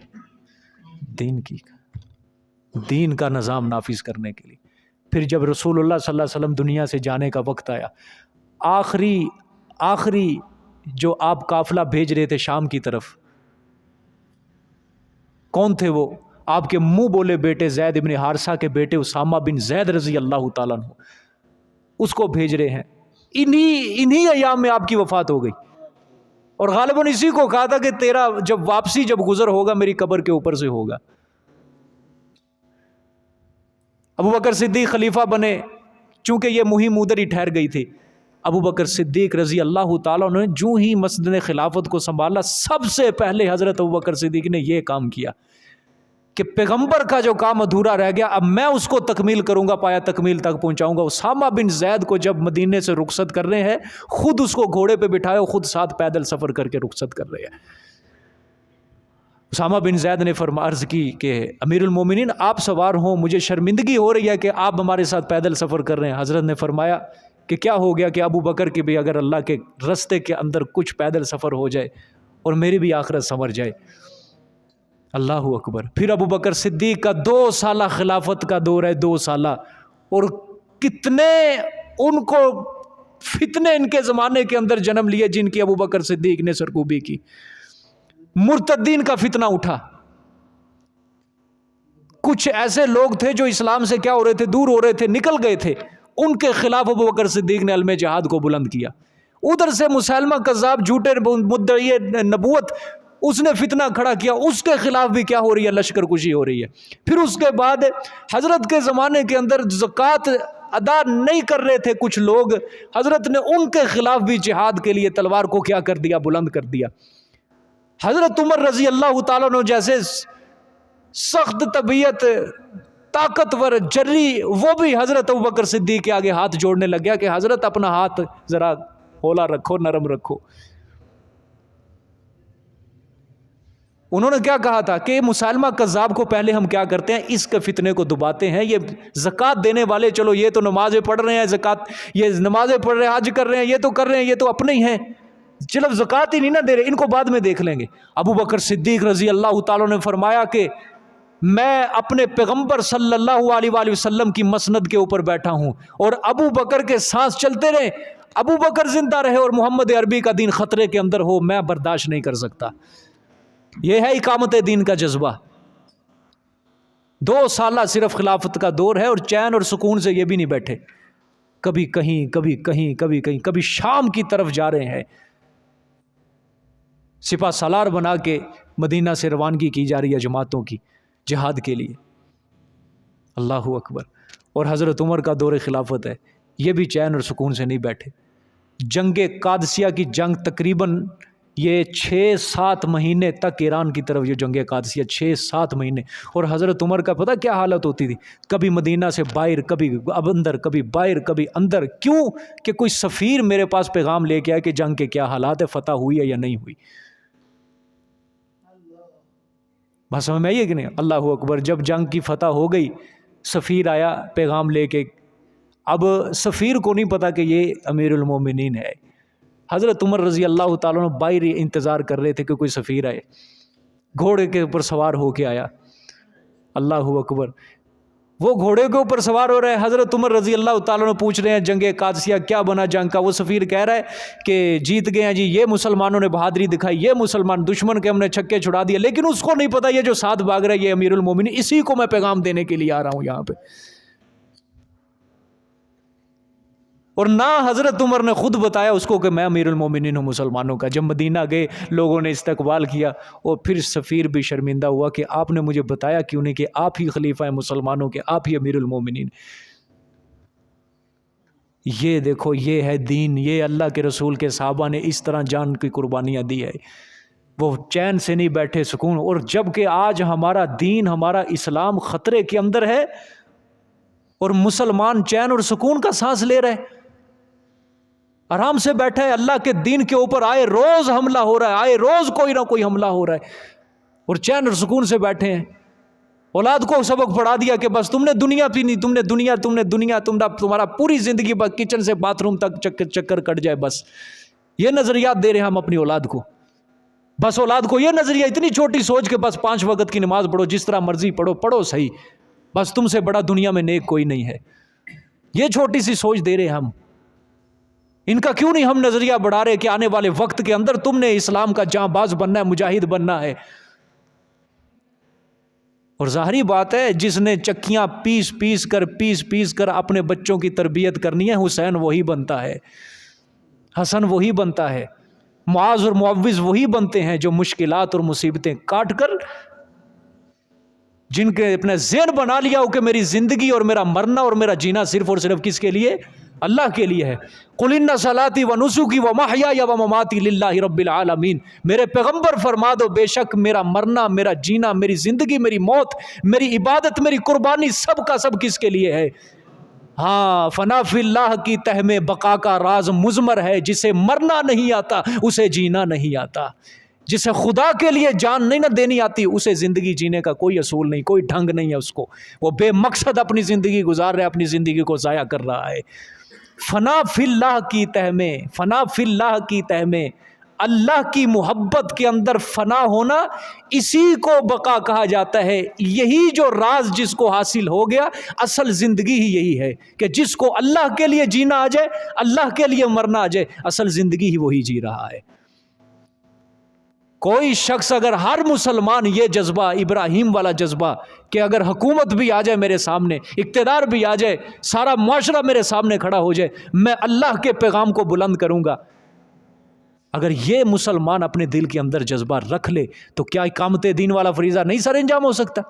دین کا نظام نافذ کرنے کے لیے. پھر جب رسول اللہ صلی اللہ علیہ وسلم دنیا سے جانے کا وقت آیا، آخری جو آپ قافلہ بھیج رہے تھے شام کی طرف، کون تھے وہ؟ آپ کے منہ بولے بیٹے زید ابن حارثہ کے بیٹے اسامہ بن زید رضی اللہ تعالیٰ عنہ، اس کو بھیج رہے ہیں. انہی ایام میں آپ کی وفات ہو گئی. اور غالباً اسی کو کہا تھا کہ تیرا واپسی جب گزر ہوگا میری قبر کے اوپر سے ہوگا. ابوبکر صدیق خلیفہ بنے، چونکہ یہ مہم ادھر ہی ٹھہر گئی تھی. ابوبکر صدیق رضی اللہ تعالیٰ نے جو ہی مسجد خلافت کو سنبھالا، سب سے پہلے حضرت ابوبکر صدیق نے یہ کام کیا کہ پیغمبر کا جو کام ادھورا رہ گیا اب میں اس کو تکمیل کروں گا، پایا تکمیل تک پہنچاؤں گا. اسامہ بن زید کو جب مدینے سے رخصت کر رہے ہیں، خود اس کو گھوڑے پہ بٹھائے، خود ساتھ پیدل سفر کر کے رخصت کر رہے ہیں. اسامہ بن زید نے عرض کی کہ امیر المومنین آپ سوار ہوں، مجھے شرمندگی ہو رہی ہے کہ آپ ہمارے ساتھ پیدل سفر کر رہے ہیں. حضرت نے فرمایا کہ کیا ہو گیا کہ ابو بکر کی بھی اگر اللہ کے رستے کے اندر کچھ پیدل سفر ہو جائے اور میری بھی آخرت سنور جائے. اللہ اکبر. پھر ابو بکر صدیق کا 2 سالہ خلافت کا دور ہے، 2 سالہ، اور کتنے ان کو فتنے ان کے زمانے کے اندر جنم لیے جن کی ابو بکر صدیق نے سرکوبی کی. مرتدین کا فتنہ اٹھا. کچھ ایسے لوگ تھے جو اسلام سے کیا ہو رہے تھے؟ دور ہو رہے تھے، نکل گئے تھے. ان کے خلاف ابو بکر صدیق نے علم جہاد کو بلند کیا. ادھر سے مسلمہ کذاب جھوٹے مدعی نبوت اس نے فتنہ کھڑا کیا، اس کے خلاف بھی کیا ہو رہی ہے؟ لشکر کشی ہو رہی ہے۔ پھر اس کے بعد حضرت کے زمانے کے اندر زکوٰۃ ادا نہیں کر رہے تھے کچھ لوگ، حضرت نے ان کے خلاف بھی جہاد کے لیے تلوار کو کیا کر دیا؟ بلند کر دیا۔ حضرت عمر رضی اللہ تعالیٰ عنہ جیسے سخت طبیعت، طاقتور، جری، وہ بھی حضرت ابوبکر صدیق کے آگے ہاتھ جوڑنے لگ گیا کہ حضرت اپنا ہاتھ ذرا ہولا رکھو، نرم رکھو۔ انہوں نے کیا کہا تھا کہ مسالمہ کذاب کو پہلے ہم کیا کرتے ہیں؟ اس کے فتنے کو دباتے ہیں۔ یہ زکوٰۃ دینے والے، چلو یہ تو نمازیں پڑھ رہے ہیں، زکوٰۃ یہ نمازیں پڑھ رہے ہیں، حج کر رہے ہیں، یہ تو کر رہے ہیں، یہ تو اپنے ہی ہیں، چلو زکوٰۃ ہی نہیں نہ دے رہے، ان کو بعد میں دیکھ لیں گے۔ ابو بکر صدیق رضی اللہ تعالیٰ نے فرمایا کہ میں اپنے پیغمبر صلی اللہ علیہ وآلہ وسلم کی مسند کے اوپر بیٹھا ہوں، اور ابو بکر کے سانس چلتے رہے، ابو بکر زندہ رہے اور محمد عربی کا دین خطرے کے اندر ہو، میں برداشت نہیں کر سکتا۔ یہ ہے اقامت دین کا جذبہ۔ 2 سالہ صرف خلافت کا دور ہے، اور چین اور سکون سے یہ بھی نہیں بیٹھے، کبھی کہیں کبھی کہیں کبھی کہیں، کبھی شام کی طرف جا رہے ہیں، سپہ سالار بنا کے مدینہ سے روانگی کی جا رہی ہے جماعتوں کی جہاد کے لیے۔ اللہ اکبر۔ اور حضرت عمر کا دور خلافت ہے، یہ بھی چین اور سکون سے نہیں بیٹھے۔ جنگ قادسیہ کی جنگ تقریباً یہ 6-7 مہینے تک ایران کی طرف، یہ جنگ قادسیہ 6-7 مہینے، اور حضرت عمر کا پتہ کیا حالت ہوتی تھی؟ کبھی مدینہ سے باہر، کبھی اب اندر، کبھی باہر، کبھی اندر۔ کیوں؟ کہ کوئی سفیر میرے پاس پیغام لے کے آئے کہ جنگ کے کیا حالات ہے، فتح ہوئی ہے یا نہیں ہوئی۔ بس سمجھ میں آئی ہے کہ نہیں؟ اللہ اکبر۔ جب جنگ کی فتح ہو گئی، سفیر آیا پیغام لے کے، اب سفیر کو نہیں پتا کہ یہ امیر المومنین ہے۔ حضرت عمر رضی اللہ تعالیٰ عنہ باہر انتظار کر رہے تھے کہ کوئی سفیر آئے، گھوڑے کے اوپر سوار ہو کے آیا۔ اللہ اکبر۔ وہ گھوڑے کے اوپر سوار ہو رہے ہیں، حضرت عمر رضی اللہ تعالیٰ عنہ پوچھ رہے ہیں جنگ قادسیہ کیا بنا جنگ کا؟ وہ سفیر کہہ رہا ہے کہ جیت گئے ہیں جی، یہ مسلمانوں نے بہادری دکھائی، یہ مسلمان دشمن کے ہم نے چھکے چھڑا دیے، لیکن اس کو نہیں پتا یہ جو ساتھ بھاگ رہا ہے یہ امیر المومنین، اسی کو میں پیغام دینے کے لیے آ رہا ہوں یہاں پہ۔ اور نہ حضرت عمر نے خود بتایا اس کو کہ میں امیر المومنین ہوں مسلمانوں کا۔ جب مدینہ گئے، لوگوں نے استقبال کیا، اور پھر سفیر بھی شرمندہ ہوا کہ آپ نے مجھے بتایا کیوں نہیں کہ آپ ہی خلیفہ ہیں مسلمانوں کے، آپ ہی امیر المومنین۔ یہ دیکھو، یہ ہے دین، یہ اللہ کے رسول کے صحابہ نے اس طرح جان کی قربانیاں دی ہے، وہ چین سے نہیں بیٹھے، سکون۔ اور جب کہ آج ہمارا دین، ہمارا اسلام خطرے کے اندر ہے، اور مسلمان چین اور سکون کا سانس لے رہے، آرام سے بیٹھا ہے، اللہ کے دین کے اوپر آئے روز حملہ ہو رہا ہے، آئے روز کوئی نہ کوئی حملہ ہو رہا ہے، اور چین اور سکون سے بیٹھے ہیں۔ اولاد کو سبق پڑھا دیا کہ بس تم نے دنیا پی، تم نے دنیا، تمہارا پوری زندگی بس کچن سے باتھ روم تک چکر کٹ جائے، بس یہ نظریات دے رہے ہیں ہم اپنی اولاد کو۔ بس اولاد کو یہ نظریہ، اتنی چھوٹی سوچ کہ بس 5 وقت کی نماز پڑھو، جس طرح مرضی پڑھو صحیح، بس تم سے بڑا دنیا میں نیک کوئی نہیں ہے۔ یہ چھوٹی سی سوچ دے رہے ہم۔ ان کا کیوں نہیں ہم نظریہ بڑھا رہے کہ آنے والے وقت کے اندر تم نے اسلام کا جاں باز بننا ہے، مجاہد بننا ہے۔ اور ظاہری بات ہے، جس نے چکیاں پیس کر اپنے بچوں کی تربیت کرنی ہے، حسین وہی بنتا ہے، حسن وہی بنتا ہے، معاذ اور معوذ وہی بنتے ہیں جو مشکلات اور مصیبتیں کاٹ کر، جن کے اپنے ذہن بنا لیا ہو کہ میری زندگی اور میرا مرنا اور میرا جینا صرف اور صرف کس کے لیے؟ اللہ کے لیے ہے۔ قل ان صلاتی و نسکی و محیای و مماتی للہ رب العالمین، میرے پیغمبر فرما دو بے شک میرا مرنا، میرا جینا، میری زندگی، میری موت، میری عبادت، میری قربانی، سب کا سب کس کے لیے ہے؟ ہاں، فنا فی اللہ کی تہ میں بقا کا راز مضمر ہے، جسے مرنا نہیں آتا اسے جینا نہیں آتا، جسے خدا کے لیے جان نہیں نہ دینی آتی اسے زندگی جینے کا کوئی اصول نہیں، کوئی ڈھنگ نہیں ہے اس کو، وہ بے مقصد اپنی زندگی گزار رہا ہے، اپنی زندگی کو ضائع کر رہا ہے۔ فنا فی اللہ کی تہ میں، فنا فی اللہ کی تہ میں، اللہ کی محبت کے اندر فنا ہونا، اسی کو بقا کہا جاتا ہے۔ یہی جو راز جس کو حاصل ہو گیا، اصل زندگی ہی یہی ہے کہ جس کو اللہ کے لیے جینا آ جائے، اللہ کے لیے مرنا آ جائے، اصل زندگی ہی وہی جی رہا ہے۔ کوئی شخص اگر، ہر مسلمان یہ جذبہ، ابراہیم والا جذبہ کہ اگر حکومت بھی آ جائے میرے سامنے، اقتدار بھی آ جائے، سارا معاشرہ میرے سامنے کھڑا ہو جائے، میں اللہ کے پیغام کو بلند کروں گا، اگر یہ مسلمان اپنے دل کے اندر جذبہ رکھ لے تو کیا اقامت دین والا فریضہ نہیں سر انجام ہو سکتا؟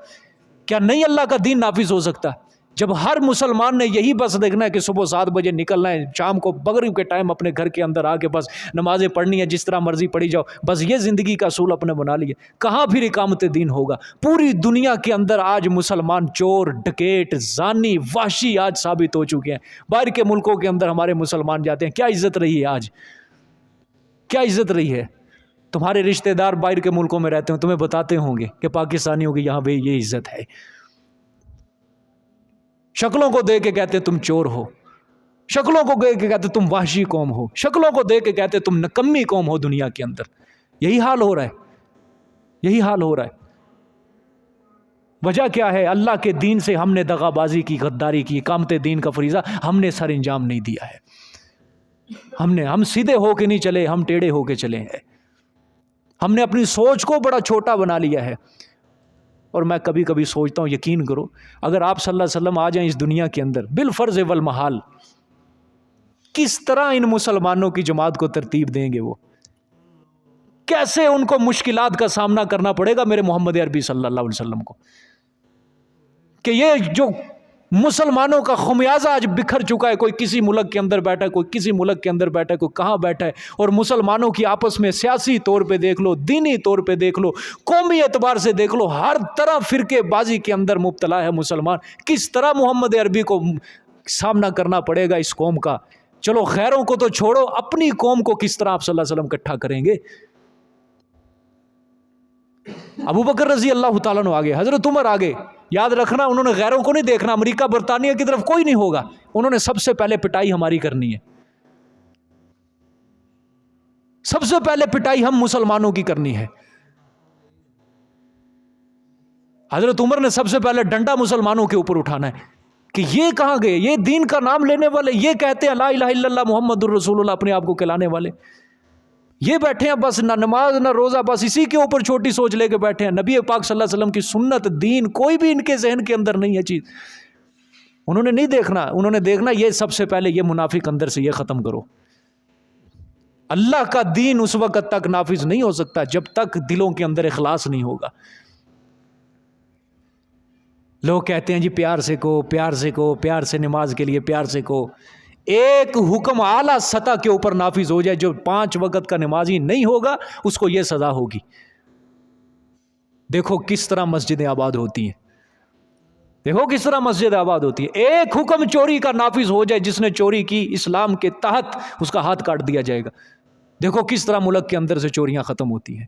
کیا نہیں اللہ کا دین نافذ ہو سکتا؟ جب ہر مسلمان نے یہی بس دیکھنا ہے کہ صبح 7 بجے نکلنا ہے، شام کو مغرب کے ٹائم اپنے گھر کے اندر آ کے بس نمازیں پڑھنی ہے، جس طرح مرضی پڑھی جاؤ، بس یہ زندگی کا اصول اپنے بنا لیا، کہاں پھر اقامت دین ہوگا؟ پوری دنیا کے اندر آج مسلمان چور، ڈکیٹ، زانی، وحشی آج ثابت ہو چکے ہیں۔ باہر کے ملکوں کے اندر ہمارے مسلمان جاتے ہیں، کیا عزت رہی ہے آج؟ کیا عزت رہی ہے؟ تمہارے رشتہ دار باہر کے ملکوں میں رہتے ہیں، تمہیں بتاتے ہوں گے کہ پاکستانیوں کی یہاں پہ یہ عزت ہے۔ شکلوں کو دیکھ کے کہتے تم چور ہو، شکلوں کو دیکھ کے کہتے تم وحشی قوم ہو، شکلوں کو دیکھ کے کہتے تم نکمی قوم ہو دنیا کے اندر۔ یہی حال ہو رہا ہے، یہی حال ہو رہا ہے۔ وجہ کیا ہے؟ اللہ کے دین سے ہم نے دغا بازی کی، غداری کی، اقامت دین کا فریضہ ہم نے سر انجام نہیں دیا ہے۔ ہم سیدھے ہو کے نہیں چلے، ہم ٹیڑھے ہو کے چلے ہیں۔ ہم نے اپنی سوچ کو بڑا چھوٹا بنا لیا ہے۔ اور میں کبھی کبھی سوچتا ہوں، یقین کرو، اگر آپ صلی اللہ علیہ وسلم آ جائیں اس دنیا کے اندر بالفرض والمحال، کس طرح ان مسلمانوں کی جماعت کو ترتیب دیں گے؟ وہ کیسے ان کو مشکلات کا سامنا کرنا پڑے گا میرے محمد عربی صلی اللہ علیہ وسلم کو، کہ یہ جو مسلمانوں کا خمیازہ آج بکھر چکا ہے، کوئی کسی ملک کے اندر بیٹھا ہے، کوئی کسی ملک کے اندر بیٹھا ہے، کوئی کہاں بیٹھا ہے، اور مسلمانوں کی آپس میں سیاسی طور پہ دیکھ لو، دینی طور پہ دیکھ لو، قومی اعتبار سے دیکھ لو، ہر طرح فرقے بازی کے اندر مبتلا ہے مسلمان۔ کس طرح محمد عربی کو سامنا کرنا پڑے گا اس قوم کا؟ چلو خیروں کو تو چھوڑو، اپنی قوم کو کس طرح آپ صلی اللہ علیہ وسلم اکٹھا کریں گے؟ ابو بکر رضی اللہ تعالیٰ عنہ آگے، حضرت عمر آگے، یاد رکھنا انہوں نے غیروں کو نہیں دیکھنا، امریکہ برطانیہ کی طرف کوئی نہیں ہوگا، انہوں نے سب سے پہلے پٹائی ہماری کرنی ہے، سب سے پہلے پٹائی ہم مسلمانوں کی کرنی ہے۔ حضرت عمر نے سب سے پہلے ڈنڈا مسلمانوں کے اوپر اٹھانا ہے کہ یہ کہاں گئے، یہ دین کا نام لینے والے، یہ کہتے ہیں لا الہ الا اللہ محمد الرسول اللہ، اپنے آپ کو کہلانے والے، یہ بیٹھے ہیں بس نہ نماز نہ روزہ، بس اسی کے اوپر چھوٹی سوچ لے کے بیٹھے ہیں۔ نبی پاک صلی اللہ علیہ وسلم کی سنت، دین کوئی بھی ان کے ذہن کے اندر نہیں ہے چیز، انہوں نے نہیں دیکھنا، انہوں نے دیکھنا یہ سب سے پہلے یہ منافق اندر سے یہ ختم کرو۔ اللہ کا دین اس وقت تک نافذ نہیں ہو سکتا جب تک دلوں کے اندر اخلاص نہیں ہوگا۔ لوگ کہتے ہیں جی پیار سے کو، پیار سے کو، پیار سے نماز کے لیے پیار سے کو۔ ایک حکم اعلیٰ سطح کے اوپر نافذ ہو جائے، جو 5 وقت کا نمازی نہیں ہوگا اس کو یہ سزا ہوگی۔ دیکھو کس طرح مسجدیں آباد ہوتی ہیں، دیکھو کس طرح مسجد آباد ہوتی ہے۔ ایک حکم چوری کا نافذ ہو جائے، جس نے چوری کی اسلام کے تحت اس کا ہاتھ کاٹ دیا جائے گا۔ دیکھو کس طرح ملک کے اندر سے چوریاں ختم ہوتی ہیں۔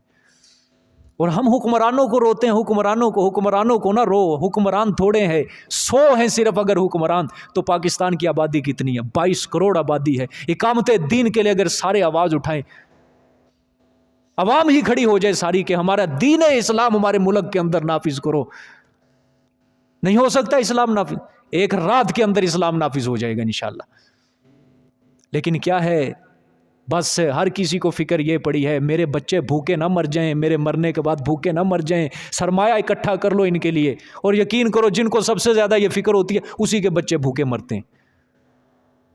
اور ہم حکمرانوں کو روتے ہیں، حکمرانوں کو نہ رو، حکمران تھوڑے ہیں، 100 ہیں صرف اگر حکمران، تو پاکستان کی آبادی کتنی ہے؟ 22 کروڑ آبادی ہے۔ اقامت دین کے لیے اگر سارے آواز اٹھائیں، عوام ہی کھڑی ہو جائے ساری کہ ہمارا دین اسلام ہمارے ملک کے اندر نافذ کرو، نہیں ہو سکتا اسلام نافذ؟ ایک رات کے اندر اسلام نافذ ہو جائے گا انشاءاللہ۔ لیکن کیا ہے، بس ہر کسی کو فکر یہ پڑی ہے میرے بچے بھوکے نہ مر جائیں، میرے مرنے کے بعد بھوکے نہ مر جائیں، سرمایہ اکٹھا کر لو ان کے لیے۔ اور یقین کرو جن کو سب سے زیادہ یہ فکر ہوتی ہے اسی کے بچے بھوکے مرتے ہیں،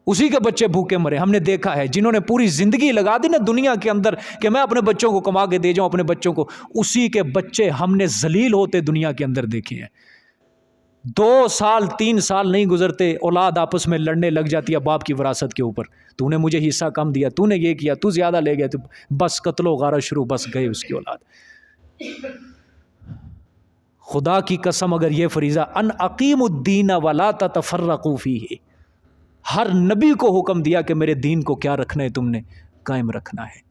اسی کے بچے بھوکے مرے۔ ہم نے دیکھا ہے جنہوں نے پوری زندگی لگا دی نا دنیا کے اندر کہ میں اپنے بچوں کو کما کے دے جاؤں اپنے بچوں کو، اسی کے بچے ہم نے ذلیل ہوتے دنیا کے اندر دیکھے ہیں۔ 2 سال 3 سال نہیں گزرتے اولاد آپس میں لڑنے لگ جاتی ہے باپ کی وراثت کے اوپر، تو نے مجھے حصہ کم دیا، تو نے یہ کیا، تو زیادہ لے گیا، تو بس قتل و غارت شروع، بس گئے اس کی اولاد۔ خدا کی قسم اگر یہ فریضہ ان اقیم الدین ولا تتفرقوا فیہ، ہر نبی کو حکم دیا کہ میرے دین کو کیا رکھنا ہے، تم نے قائم رکھنا ہے۔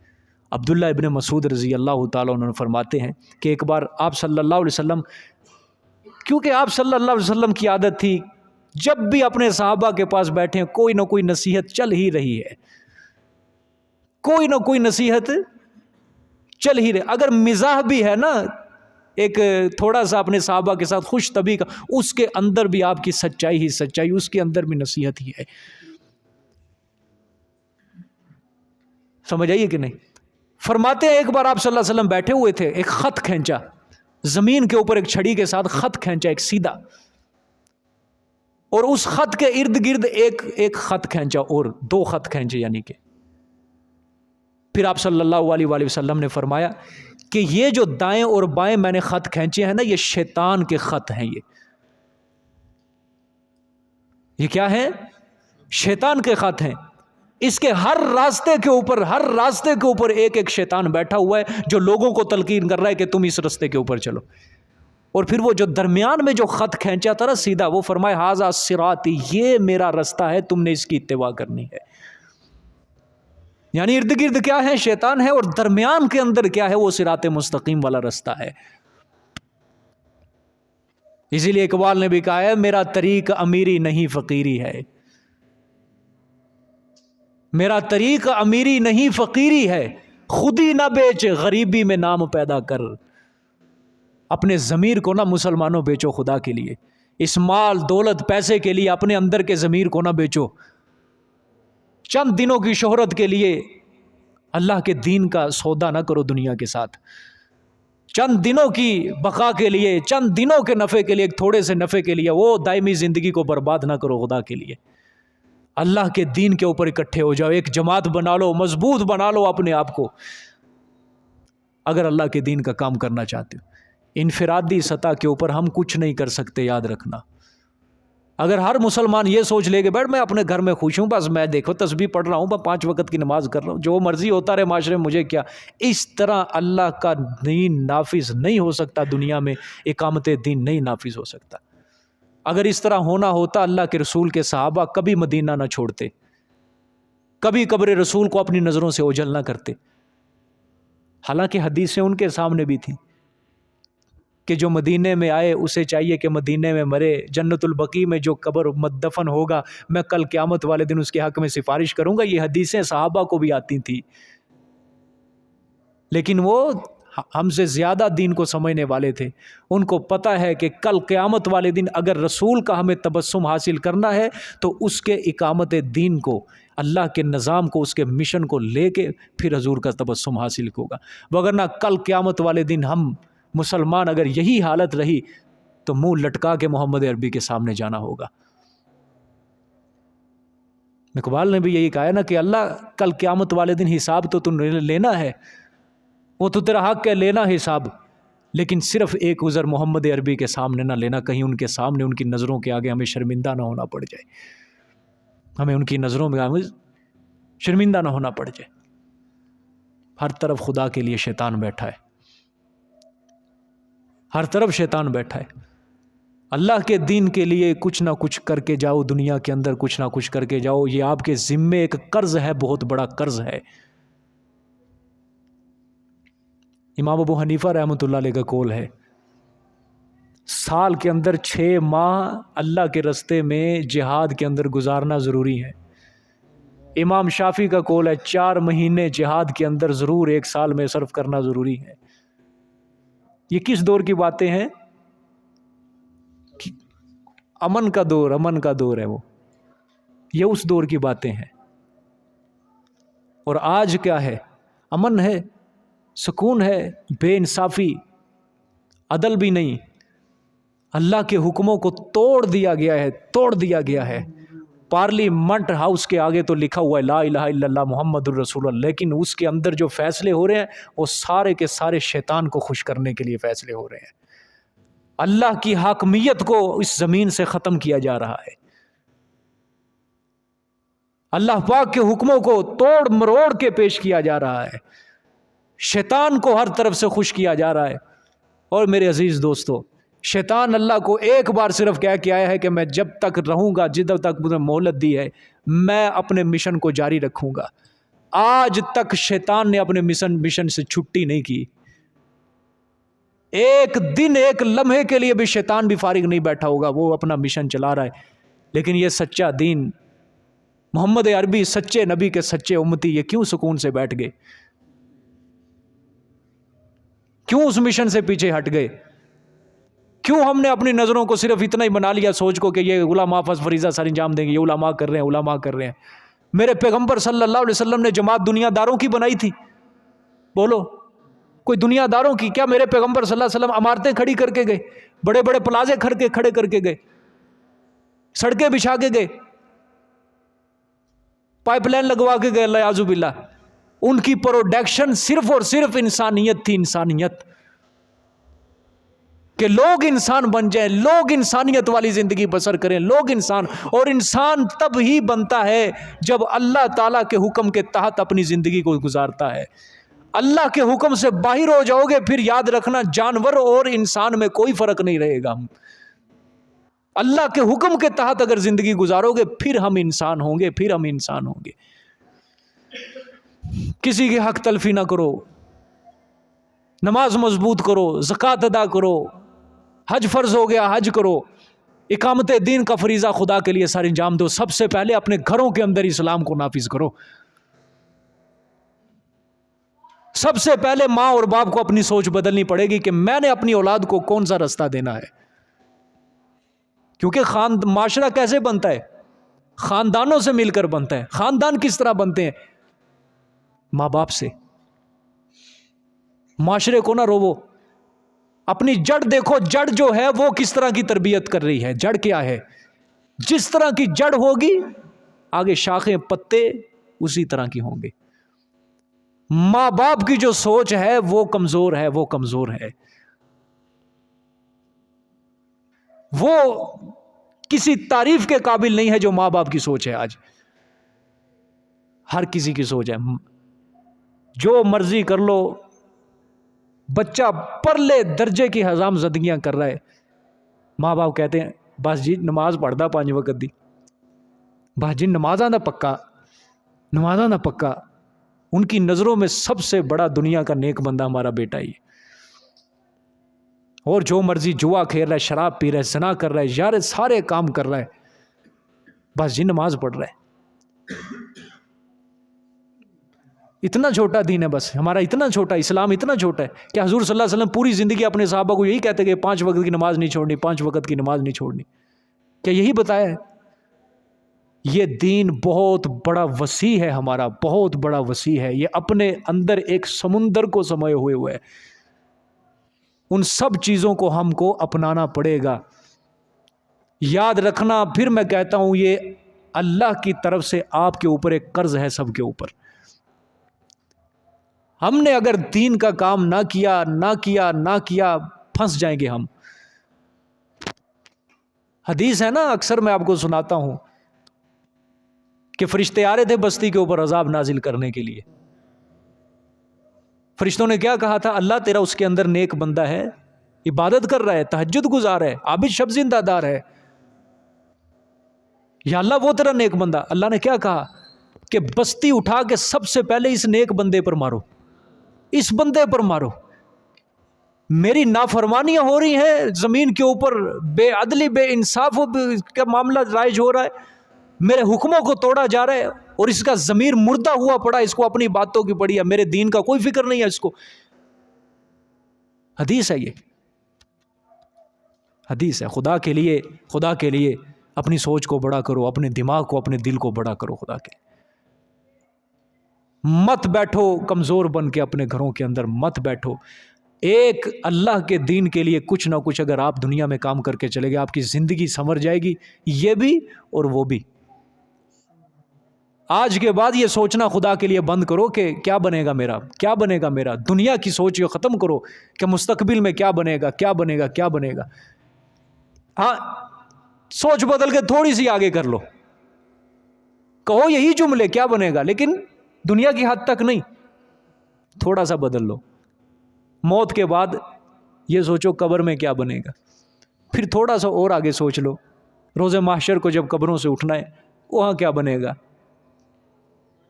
عبداللہ ابن مسعود رضی اللہ تعالیٰ عنہ فرماتے ہیں کہ ایک بار آپ صلی اللہ علیہ وسلم، کیونکہ آپ صلی اللہ علیہ وسلم کی عادت تھی جب بھی اپنے صحابہ کے پاس بیٹھے کوئی نہ کوئی نصیحت چل ہی رہی ہے، کوئی نہ کوئی نصیحت چل ہی رہی، اگر مزاح بھی ہے نا ایک تھوڑا سا اپنے صحابہ کے ساتھ خوش طبی کا، اس کے اندر بھی آپ کی سچائی ہی سچائی، اس کے اندر بھی نصیحت ہی ہے۔ سمجھ آئیے کہ نہیں؟ فرماتے ہیں ایک بار آپ صلی اللہ علیہ وسلم بیٹھے ہوئے تھے، ایک خط کھینچا زمین کے اوپر، ایک چھڑی کے ساتھ خط کھینچا ایک سیدھا، اور اس خط کے ارد گرد ایک خط کھینچا اور 2 خط کھینچے، یعنی کہ پھر آپ صلی اللہ علیہ وآلہ وسلم نے فرمایا کہ یہ جو دائیں اور بائیں میں نے خط کھینچے ہیں نا، یہ شیطان کے خط ہیں. یہ کیا ہے؟ شیطان کے خط ہیں. اس کے ہر راستے کے اوپر ایک ایک شیطان بیٹھا ہوا ہے جو لوگوں کو تلقین کر رہا ہے کہ تم اس راستے کے اوپر چلو. اور پھر وہ جو درمیان میں جو خط کھینچا تھا نا سیدھا، وہ فرمایا ھذا صراطی، یہ میرا رستہ ہے، تم نے اس کی اتباع کرنی ہے. یعنی ارد گرد کیا ہے؟ شیطان ہے، اور درمیان کے اندر کیا ہے؟ وہ صراط مستقیم والا رستہ ہے. اسی لیے اقبال نے بھی کہا ہے میرا طریق امیری نہیں فقیری ہے، میرا طریق امیری نہیں فقیری ہے، خود ہی نہ بیچ غریبی میں نام پیدا کر. اپنے ضمیر کو نہ مسلمانوں بیچو خدا کے لیے. اس مال دولت پیسے کے لیے اپنے اندر کے ضمیر کو نہ بیچو. چند دنوں کی شہرت کے لیے اللہ کے دین کا سودا نہ کرو دنیا کے ساتھ. چند دنوں کی بقا کے لیے، چند دنوں کے نفع کے لیے، ایک تھوڑے سے نفع کے لیے وہ دائمی زندگی کو برباد نہ کرو خدا کے لیے. اللہ کے دین کے اوپر اکٹھے ہو جاؤ، ایک جماعت بنا لو، مضبوط بنا لو اپنے آپ کو اگر اللہ کے دین کا کام کرنا چاہتے ہو. انفرادی سطح کے اوپر ہم کچھ نہیں کر سکتے، یاد رکھنا. اگر ہر مسلمان یہ سوچ لے کہ بیٹھ میں اپنے گھر میں خوش ہوں، بس میں دیکھو تسبیح پڑھ رہا ہوں، میں 5 وقت کی نماز کر رہا ہوں، جو مرضی ہوتا رہے معاشرے میں مجھے کیا، اس طرح اللہ کا دین نافذ نہیں ہو سکتا. دنیا میں اقامت دین نہیں نافذ ہو سکتا. اگر اس طرح ہونا ہوتا اللہ کے رسول کے صحابہ کبھی مدینہ نہ چھوڑتے، کبھی قبر رسول کو اپنی نظروں سے اوجھل نہ کرتے. حالانکہ حدیثیں ان کے سامنے بھی تھیں کہ جو مدینے میں آئے اسے چاہیے کہ مدینے میں مرے. جنت البقیع میں جو قبر دفن ہوگا میں کل قیامت والے دن اس کے حق میں سفارش کروں گا. یہ حدیثیں صحابہ کو بھی آتی تھیں، لیکن وہ ہم سے زیادہ دین کو سمجھنے والے تھے. ان کو پتہ ہے کہ کل قیامت والے دن اگر رسول کا ہمیں تبسم حاصل کرنا ہے تو اس کے اقامت دین کو، اللہ کے نظام کو، اس کے مشن کو لے کے پھر حضور کا تبسم حاصل ہوگا. وگرنہ کل قیامت والے دن ہم مسلمان اگر یہی حالت رہی تو منہ لٹکا کے محمد عربی کے سامنے جانا ہوگا. اقبال نے بھی یہی کہا ہے نا کہ اللہ کل قیامت والے دن حساب تو لینا ہے، وہ تو تیرا حق ہے لینا حساب، لیکن صرف ایک عذر محمد عربی کے سامنے نہ لینا، کہیں ان کے سامنے ان کی نظروں کے آگے ہمیں شرمندہ نہ ہونا پڑ جائے، ہمیں ان کی نظروں میں شرمندہ نہ ہونا پڑ جائے. ہر طرف خدا کے لیے شیطان بیٹھا ہے، ہر طرف شیطان بیٹھا ہے. اللہ کے دین کے لیے کچھ نہ کچھ کر کے جاؤ، دنیا کے اندر کچھ نہ کچھ کر کے جاؤ. یہ آپ کے ذمے ایک قرض ہے، بہت بڑا قرض ہے. امام ابو حنیفہ رحمۃ اللہ علیہ کا قول ہے سال کے اندر 6 ماہ اللہ کے رستے میں جہاد کے اندر گزارنا ضروری ہے. امام شافعی کا قول ہے 4 مہینے جہاد کے اندر ضرور 1 سال میں صرف کرنا ضروری ہے. یہ کس دور کی باتیں ہیں؟ امن کا دور ہے وہ، یہ اس دور کی باتیں ہیں. اور آج کیا ہے؟ امن ہے، سکون ہے، بے انصافی، عدل بھی نہیں. اللہ کے حکموں کو توڑ دیا گیا ہے. پارلیمنٹ ہاؤس کے آگے تو لکھا ہوا ہے لا الہ الا اللہ محمد الرسول اللہ، لیکن اس کے اندر جو فیصلے ہو رہے ہیں وہ سارے کے سارے شیطان کو خوش کرنے کے لیے فیصلے ہو رہے ہیں. اللہ کی حاکمیت کو اس زمین سے ختم کیا جا رہا ہے. اللہ پاک کے حکموں کو توڑ مروڑ کے پیش کیا جا رہا ہے. شیطان کو ہر طرف سے خوش کیا جا رہا ہے. اور میرے عزیز دوستو، شیطان اللہ کو ایک بار صرف کہہ کے آیا ہے کہ میں جب تک رہوں گا، جب تک مجھے مہلت دی ہے، میں اپنے مشن کو جاری رکھوں گا. آج تک شیطان نے اپنے مشن سے چھٹی نہیں کی. ایک دن، ایک لمحے کے لیے بھی شیطان بھی فارغ نہیں بیٹھا ہوگا، وہ اپنا مشن چلا رہا ہے. لیکن یہ سچا دین، محمد عربی سچے نبی کے سچے امتی، یہ کیوں سکون سے بیٹھ گئے؟ کیوں اس مشن سے پیچھے ہٹ گئے؟ کیوں ہم نے اپنی نظروں کو صرف اتنا ہی بنا لیا سوچ کو کہ یہ علماء فرض فریضہ سر انجام دیں گے، یہ علماء کر رہے ہیں. میرے پیغمبر صلی اللہ علیہ وسلم نے جماعت دنیا داروں کی بنائی تھی؟ بولو، کوئی دنیا داروں کی؟ کیا میرے پیغمبر صلی اللہ علیہ وسلم عمارتیں کھڑی کر کے گئے، بڑے بڑے پلازے کھڑے کر کے گئے، سڑکیں بچھا کے گئے، پائپ لائن لگوا کے گئے؟ اللہ یعوذ باللہ. ان کی پروڈکشن صرف اور صرف انسانیت تھی، انسانیت، کہ لوگ انسان بن جائیں، لوگ انسانیت والی زندگی بسر کریں، لوگ انسان. اور انسان تب ہی بنتا ہے جب اللہ تعالیٰ کے حکم کے تحت اپنی زندگی کو گزارتا ہے. اللہ کے حکم سے باہر ہو جاؤ گے، پھر یاد رکھنا جانور اور انسان میں کوئی فرق نہیں رہے گا. اللہ کے حکم کے تحت اگر زندگی گزارو گے پھر ہم انسان ہوں گے، پھر ہم انسان ہوں گے. کسی کی حق تلفی نہ کرو، نماز مضبوط کرو، زکوٰۃ ادا کرو، حج فرض ہو گیا حج کرو، اقامت دین کا فریضہ خدا کے لیے سر انجام دو. سب سے پہلے اپنے گھروں کے اندر اسلام کو نافذ کرو. سب سے پہلے ماں اور باپ کو اپنی سوچ بدلنی پڑے گی کہ میں نے اپنی اولاد کو کون سا رستہ دینا ہے. کیونکہ معاشرہ کیسے بنتا ہے؟ خاندانوں سے مل کر بنتا ہے. خاندان کس طرح بنتے ہیں؟ ماں باپ سے. معاشرے کو نہ روو، اپنی جڑ دیکھو، جڑ جو ہے وہ کس طرح کی تربیت کر رہی ہے. جڑ کیا ہے؟ جس طرح کی جڑ ہوگی آگے شاخیں پتے اسی طرح کی ہوں گے. ماں باپ کی جو سوچ ہے وہ کمزور ہے، وہ کمزور ہے. وہ کسی تعریف کے قابل نہیں ہے جو ماں باپ کی سوچ ہے. آج ہر کسی کی سوچ ہے جو مرضی کر لو، بچہ پرلے درجے کی حرام زدگیاں کر رہا ہے، ماں باپ کہتے ہیں بس جی نماز پڑھدا 5 وقت دی، بس جی نمازاں دا پکا، نمازاں دا پکا. ان کی نظروں میں سب سے بڑا دنیا کا نیک بندہ ہمارا بیٹا ہی ہے. اور جو مرضی جوا کھیل رہا ہے، شراب پی رہا ہے، زنا کر رہا ہے، یار سارے کام کر رہا ہے، بس جی نماز پڑھ رہا ہے. اتنا چھوٹا دین ہے بس ہمارا، اتنا چھوٹا اسلام، اتنا چھوٹا ہے کہ حضور صلی اللہ علیہ وسلم پوری زندگی اپنے صحابہ کو یہی کہتے کہ 5 وقت کی نماز نہیں چھوڑنی، 5 وقت کی نماز نہیں چھوڑنی. کیا یہی بتایا ہے؟ یہ دین بہت بڑا وسیع ہے ہمارا، بہت بڑا وسیع ہے. یہ اپنے اندر ایک سمندر کو سموئے ہوئے ہے. ان سب چیزوں کو ہم کو اپنانا پڑے گا. یاد رکھنا، پھر میں کہتا ہوں یہ اللہ کی طرف سے آپ کے اوپر ایک قرض ہے، سب کے اوپر. ہم نے اگر دین کا کام نہ کیا پھنس جائیں گے ہم. حدیث ہے نا، اکثر میں آپ کو سناتا ہوں کہ فرشتے آ رہے تھے بستی کے اوپر عذاب نازل کرنے کے لیے. فرشتوں نے کیا کہا تھا؟ اللہ تیرا اس کے اندر نیک بندہ ہے، عبادت کر رہا ہے، تہجد گزار ہے، عابد شب زندہ دار ہے، یا اللہ وہ تیرا نیک بندہ. اللہ نے کیا کہا کہ بستی اٹھا کے سب سے پہلے اس نیک بندے پر مارو، اس بندے پر مارو. میری نافرمانیاں ہو رہی ہیں زمین کے اوپر، بے عدلی بے انصاف کا معاملہ رائج ہو رہا ہے، میرے حکموں کو توڑا جا رہا ہے، اور اس کا ضمیر مردہ ہوا پڑا، اس کو اپنی باتوں کی پڑی ہے، میرے دین کا کوئی فکر نہیں ہے اس کو. حدیث ہے، یہ حدیث ہے. خدا کے لیے اپنی سوچ کو بڑا کرو، اپنے دماغ کو، اپنے دل کو بڑا کرو. خدا کے مت بیٹھو کمزور بن کے اپنے گھروں کے اندر، مت بیٹھو. ایک اللہ کے دین کے لیے کچھ نہ کچھ اگر آپ دنیا میں کام کر کے چلے گئے، آپ کی زندگی سنور جائے گی، یہ بھی اور وہ بھی. آج کے بعد یہ سوچنا خدا کے لیے بند کرو کہ کیا بنے گا میرا، کیا بنے گا میرا. دنیا کی سوچ یہ ختم کرو کہ مستقبل میں کیا بنے گا، کیا بنے گا، کیا بنے گا. ہاں سوچ بدل کے تھوڑی سی آگے کر لو، کہو یہی جملے کیا بنے گا، لیکن دنیا کی حد تک نہیں، تھوڑا سا بدل لو. موت کے بعد یہ سوچو قبر میں کیا بنے گا، پھر تھوڑا سا اور آگے سوچ لو روز محشر کو جب قبروں سے اٹھنا ہے وہاں کیا بنے گا.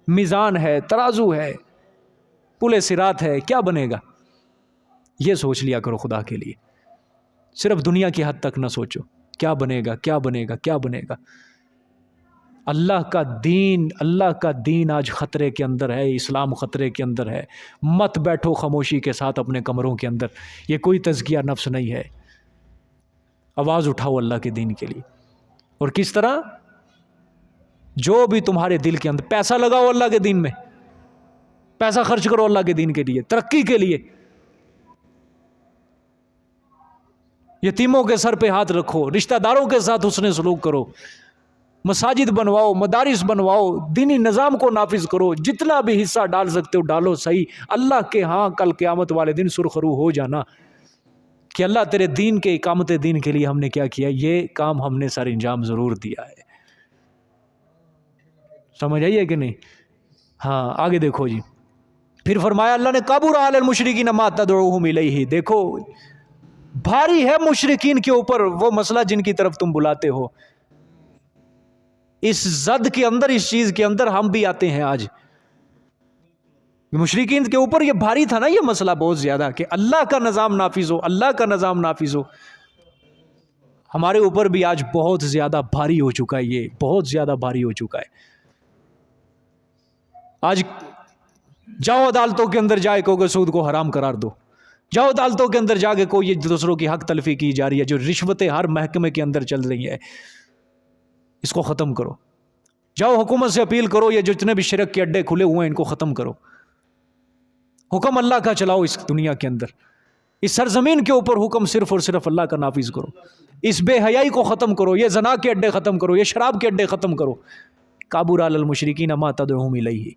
میزان ہے، ترازو ہے، پل صراط ہے، کیا بنے گا. یہ سوچ لیا کرو خدا کے لیے. صرف دنیا کی حد تک نہ سوچو کیا بنے گا، کیا بنے گا، کیا بنے گا. اللہ کا دین آج خطرے کے اندر ہے، اسلام خطرے کے اندر ہے. مت بیٹھو خاموشی کے ساتھ اپنے کمروں کے اندر. یہ کوئی تزکیہ نفس نہیں ہے. آواز اٹھاؤ اللہ کے دین کے لیے. اور کس طرح؟ جو بھی تمہارے دل کے اندر، پیسہ لگاؤ اللہ کے دین میں، پیسہ خرچ کرو اللہ کے دین کے لیے، ترقی کے لیے. یتیموں کے سر پہ ہاتھ رکھو، رشتہ داروں کے ساتھ حسن سلوک کرو، مساجد بنواؤ، مدارس بنواؤ، دینی نظام کو نافذ کرو، جتنا بھی حصہ ڈال سکتے ہو ڈالو، صحیح اللہ کے ہاں کل قیامت والے دن سرخرو ہو جانا کہ اللہ تیرے دین کے اقامت دین کے لیے ہم نے کیا کیا، یہ کام ہم نے سر انجام ضرور دیا ہے۔ سمجھ آئیے کہ نہیں؟ ہاں آگے دیکھو جی، پھر فرمایا اللہ نے کبر علی المشرکین ما تدعوہم الیہ، دیکھو بھاری ہے مشرکین کے اوپر وہ مسئلہ جن کی طرف تم بلاتے ہو۔ اس زد کے اندر، اس چیز کے اندر ہم بھی آتے ہیں آج۔ مشرکین کے اوپر یہ بھاری تھا نا یہ مسئلہ بہت زیادہ، کہ اللہ کا نظام نافذ ہو، اللہ کا نظام نافذ ہو۔ ہمارے اوپر بھی آج بہت زیادہ بھاری ہو چکا ہے، یہ بہت زیادہ بھاری ہو چکا ہے۔ آج جاؤ عدالتوں کے اندر جائے کہ سود کو حرام قرار دو، جاؤ عدالتوں کے اندر جا کے کوئی دوسروں کی حق تلفی کی جا رہی ہے، جو رشوتیں ہر محکمے کے اندر چل رہی ہے، اس کو ختم کرو۔ جاؤ حکومت سے اپیل کرو، یہ جتنے بھی شرک کے اڈے کھلے ہوئے ہیں ان کو ختم کرو۔ حکم اللہ کا چلاؤ اس دنیا کے اندر، اس سرزمین کے اوپر حکم صرف اور صرف اللہ کا نافذ کرو۔ اس بے حیائی کو ختم کرو، یہ زنا کے اڈے ختم کرو، یہ شراب کے اڈے ختم کرو۔ کبر علی المشرکین ما تدعوہم الیہ،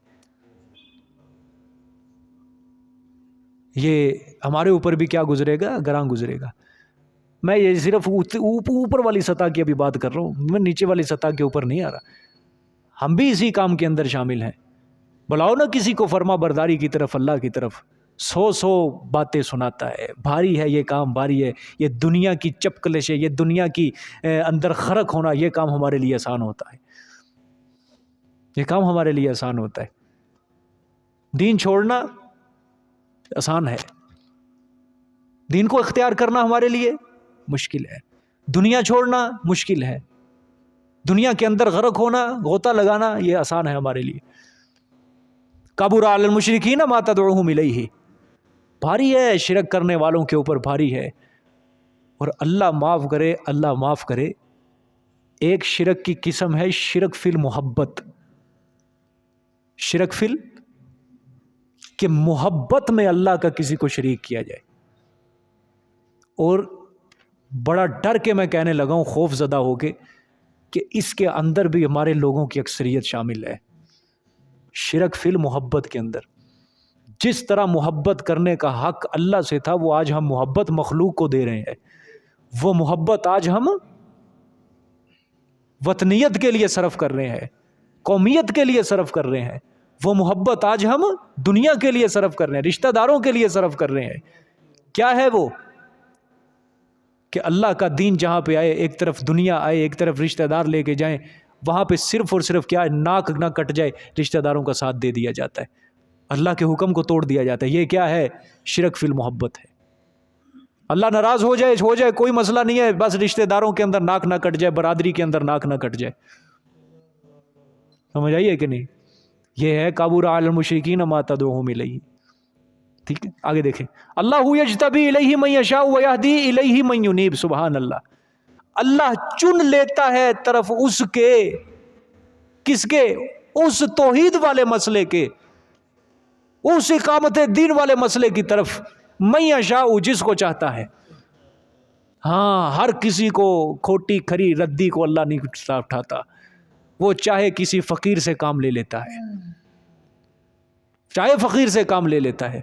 یہ ہمارے اوپر بھی کیا گزرے گا؟ گراں گزرے گا۔ میں یہ صرف اوپر والی سطح کی ابھی بات کر رہا ہوں، میں نیچے والی سطح کے اوپر نہیں آ رہا۔ ہم بھی اسی کام کے اندر شامل ہیں۔ بلاؤ نا کسی کو فرما برداری کی طرف، اللہ کی طرف، 100 باتیں سناتا ہے، بھاری ہے یہ کام، بھاری ہے یہ دنیا کی چپکلش ہے، یہ دنیا کی اندر غرق ہونا، یہ کام ہمارے لیے آسان ہوتا ہے، یہ کام ہمارے لیے آسان ہوتا ہے۔ دین چھوڑنا آسان ہے، دین کو اختیار کرنا ہمارے لیے مشکل ہے، دنیا چھوڑنا مشکل ہے، دنیا کے اندر غرق ہونا، غوطہ لگانا، یہ آسان ہے ہمارے لیے۔ کبر علی المشرکین ما تدعوہم الیہ، بھاری ہے شرک کرنے والوں کے اوپر، بھاری ہے۔ اور اللہ معاف کرے، اللہ معاف کرے، ایک شرک کی قسم ہے شرک فی المحبت، شرک فی کہ محبت میں اللہ کا کسی کو شریک کیا جائے۔ اور بڑا ڈر کے میں کہنے لگا ہوں، خوف زدہ ہو کے، کہ اس کے اندر بھی ہمارے لوگوں کی اکثریت شامل ہے، شرک فی المحبت کے اندر۔ جس طرح محبت کرنے کا حق اللہ سے تھا، وہ آج ہم محبت مخلوق کو دے رہے ہیں۔ وہ محبت آج ہم وطنیت کے لیے صرف کر رہے ہیں، قومیت کے لیے صرف کر رہے ہیں۔ وہ محبت آج ہم دنیا کے لیے صرف کر رہے ہیں، رشتہ داروں کے لیے صرف کر رہے ہیں۔ کیا ہے وہ؟ کہ اللہ کا دین جہاں پہ آئے، ایک طرف دنیا آئے، ایک طرف رشتہ دار لے کے جائیں، وہاں پہ صرف اور صرف کیا ہے، ناک نہ کٹ جائے، رشتہ داروں کا ساتھ دے دیا جاتا ہے، اللہ کے حکم کو توڑ دیا جاتا ہے۔ یہ کیا ہے؟ شرک فی المحبت ہے۔ اللہ ناراض ہو جائے کوئی مسئلہ نہیں ہے، بس رشتہ داروں کے اندر ناک نہ کٹ جائے، برادری کے اندر ناک نہ کٹ جائے۔ سمجھ آئیے کہ نہیں؟ یہ ہے کبر علی المشرکین ما تدعوہم الیہ۔ ٹھیک ہے، آگے دیکھیں، اللہ یجتبی الیہ من یشاء ویہدی الیہ من ینیب۔ سبحان اللہ، اللہ چن لیتا ہے طرف اس کے، کس کے؟ اس توحید والے مسئلے کے، اس اقامت دین والے مسئلے کی طرف، من یشاء، جس کو چاہتا ہے۔ ہاں، ہر کسی کو کھوٹی کھری ردی کو اللہ نہیں اٹھاتا، وہ چاہے کسی فقیر سے کام لے لیتا ہے، چاہے فقیر سے کام لے لیتا ہے۔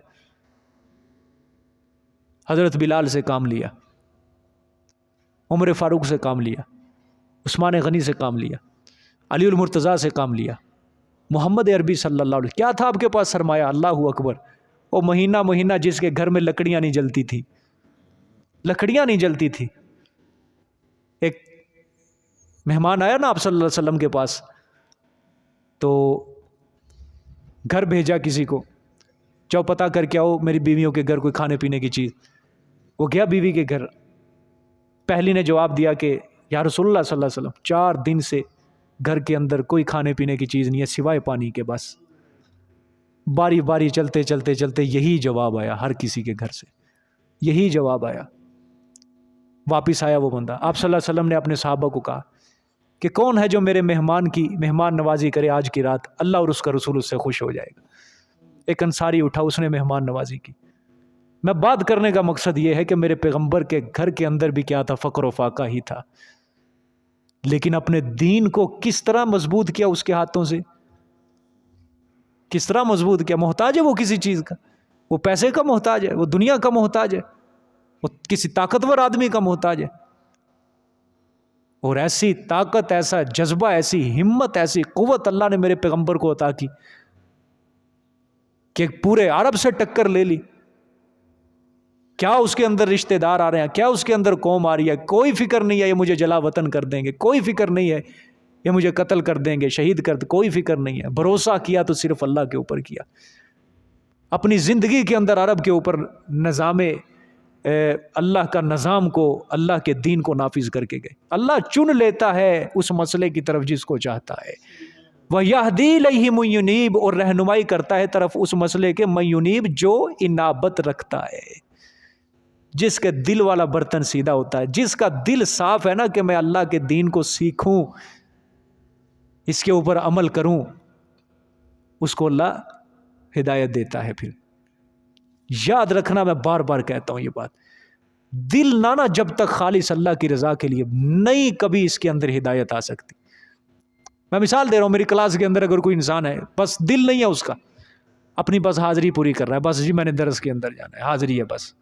حضرت بلال سے کام لیا، عمر فاروق سے کام لیا، عثمان غنی سے کام لیا، علی المرتضیٰ سے کام لیا، محمد عربی صلی اللہ علیہ وسلم، کیا تھا آپ کے پاس سرمایہ؟ اللہ اکبر۔ وہ مہینہ مہینہ جس کے گھر میں لکڑیاں نہیں جلتی تھی، لکڑیاں نہیں جلتی تھی، ایک مہمان آیا نا آپ صلی اللہ علیہ وسلم کے پاس، تو گھر بھیجا کسی کو، جاؤ پتہ کر کے آؤ میری بیویوں کے گھر کوئی کھانے پینے کی چیز۔ وہ گیا بیوی کے گھر، پہلی نے جواب دیا کہ یا رسول اللہ صلی اللہ علیہ وسلم 4 دن سے گھر کے اندر کوئی کھانے پینے کی چیز نہیں ہے سوائے پانی کے، بس۔ باری باری چلتے چلتے چلتے یہی جواب آیا ہر کسی کے گھر سے، یہی جواب آیا۔ واپس آیا وہ بندہ، آپ صلی اللہ علیہ وسلم نے اپنے صحابہ کو کہا کہ کون ہے جو میرے مہمان کی مہمان نوازی کرے آج کی رات، اللہ اور اس کا رسول اس سے خوش ہو جائے گا۔ ایک انصاری اٹھا، اس نے مہمان نوازی کی۔ میں بات کرنے کا مقصد یہ ہے کہ میرے پیغمبر کے گھر کے اندر بھی کیا تھا؟ فقر و فاقہ ہی تھا، لیکن اپنے دین کو کس طرح مضبوط کیا اس کے ہاتھوں سے؟ کس طرح مضبوط کیا؟ محتاج ہے وہ کسی چیز کا، وہ پیسے کا محتاج ہے، وہ دنیا کا محتاج ہے، وہ کسی طاقتور آدمی کا محتاج ہے. اور ایسی طاقت، ایسا جذبہ، ایسی ہمت، ایسی قوت اللہ نے میرے پیغمبر کو عطا کی کہ پورے عرب سے ٹکر لے لی. کیا اس کے اندر رشتہ دار آ رہے ہیں، کیا اس کے اندر قوم آ رہی ہے، کوئی فکر نہیں ہے یہ مجھے جلا وطن کر دیں گے، کوئی فکر نہیں ہے یہ مجھے قتل کر دیں گے، شہید کر دیں، کوئی فکر نہیں ہے. بھروسہ کیا تو صرف اللہ کے اوپر کیا. اپنی زندگی کے اندر عرب کے اوپر نظام اللہ کا نظام کو، اللہ کے دین کو نافذ کر کے گئے. اللہ چن لیتا ہے اس مسئلے کی طرف جس کو چاہتا ہے. وَيَهْدِي إِلَيْهِ مَن يُنِيبُ، اور رہنمائی کرتا ہے طرف اس مسئلے کے من يُنِيبُ جو انابت رکھتا ہے، جس کے دل والا برتن سیدھا ہوتا ہے، جس کا دل صاف ہے نا کہ میں اللہ کے دین کو سیکھوں، اس کے اوپر عمل کروں، اس کو اللہ ہدایت دیتا ہے. پھر یاد رکھنا، میں بار بار کہتا ہوں یہ بات، دل نہ جب تک خالص اللہ کی رضا کے لیے نہیں، کبھی اس کے اندر ہدایت آ سکتی. میں مثال دے رہا ہوں، میری کلاس کے اندر اگر کوئی انسان ہے، بس دل نہیں ہے اس کا، اپنی بس حاضری پوری کر رہا ہے، بس جی میں نے درس کے اندر جانا ہے، حاضری ہے بس،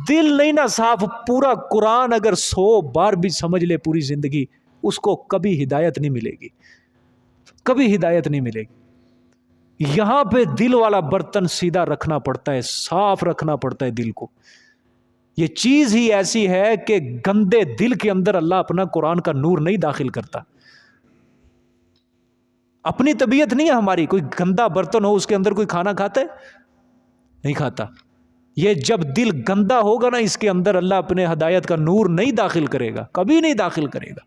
دل نہیں نا صاف، پورا قرآن اگر 100 بار بھی سمجھ لے پوری زندگی، اس کو کبھی ہدایت نہیں ملے گی، کبھی ہدایت نہیں ملے گی. یہاں پہ دل والا برتن سیدھا رکھنا پڑتا ہے، صاف رکھنا پڑتا ہے دل کو. یہ چیز ہی ایسی ہے کہ گندے دل کے اندر اللہ اپنا قرآن کا نور نہیں داخل کرتا. اپنی طبیعت نہیں ہے ہماری، کوئی گندا برتن ہو اس کے اندر کوئی کھانا کھاتا ہے؟ نہیں کھاتا. یہ جب دل گندا ہوگا نا، اس کے اندر اللہ اپنے ہدایت کا نور نہیں داخل کرے گا، کبھی نہیں داخل کرے گا.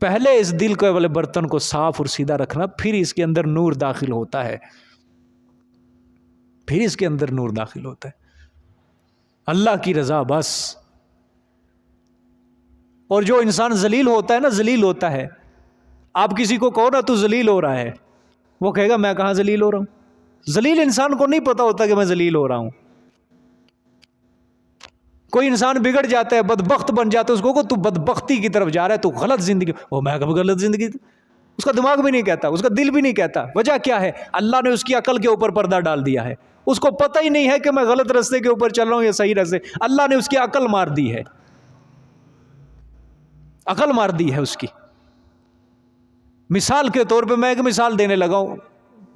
پہلے اس دل کے والے برتن کو صاف اور سیدھا رکھنا، پھر اس کے اندر نور داخل ہوتا ہے، پھر اس کے اندر نور داخل ہوتا ہے. اللہ کی رضا بس. اور جو انسان ذلیل ہوتا ہے نا، ذلیل ہوتا ہے، آپ کسی کو کہو نا تو ذلیل ہو رہا ہے، وہ کہے گا میں کہاں ذلیل ہو رہا ہوں. ذلیل انسان کو نہیں پتا ہوتا کہ میں ذلیل ہو رہا ہوں. کوئی انسان بگڑ جاتا ہے، بدبخت بن جاتا ہے، اس کو کہ تو بدبختی کی طرف جا رہا ہے، تو غلط زندگی. وہ میں کب غلط زندگی؟ اس کا دماغ بھی نہیں کہتا، اس کا دل بھی نہیں کہتا. وجہ کیا ہے؟ اللہ نے اس کی عقل کے اوپر پردہ ڈال دیا ہے. اس کو پتہ ہی نہیں ہے کہ میں غلط راستے کے اوپر چل رہا ہوں یا صحیح راستے. اللہ نے اس کی عقل مار دی ہے، عقل مار دی ہے اس کی. مثال کے طور پہ میں ایک مثال دینے لگا ہوں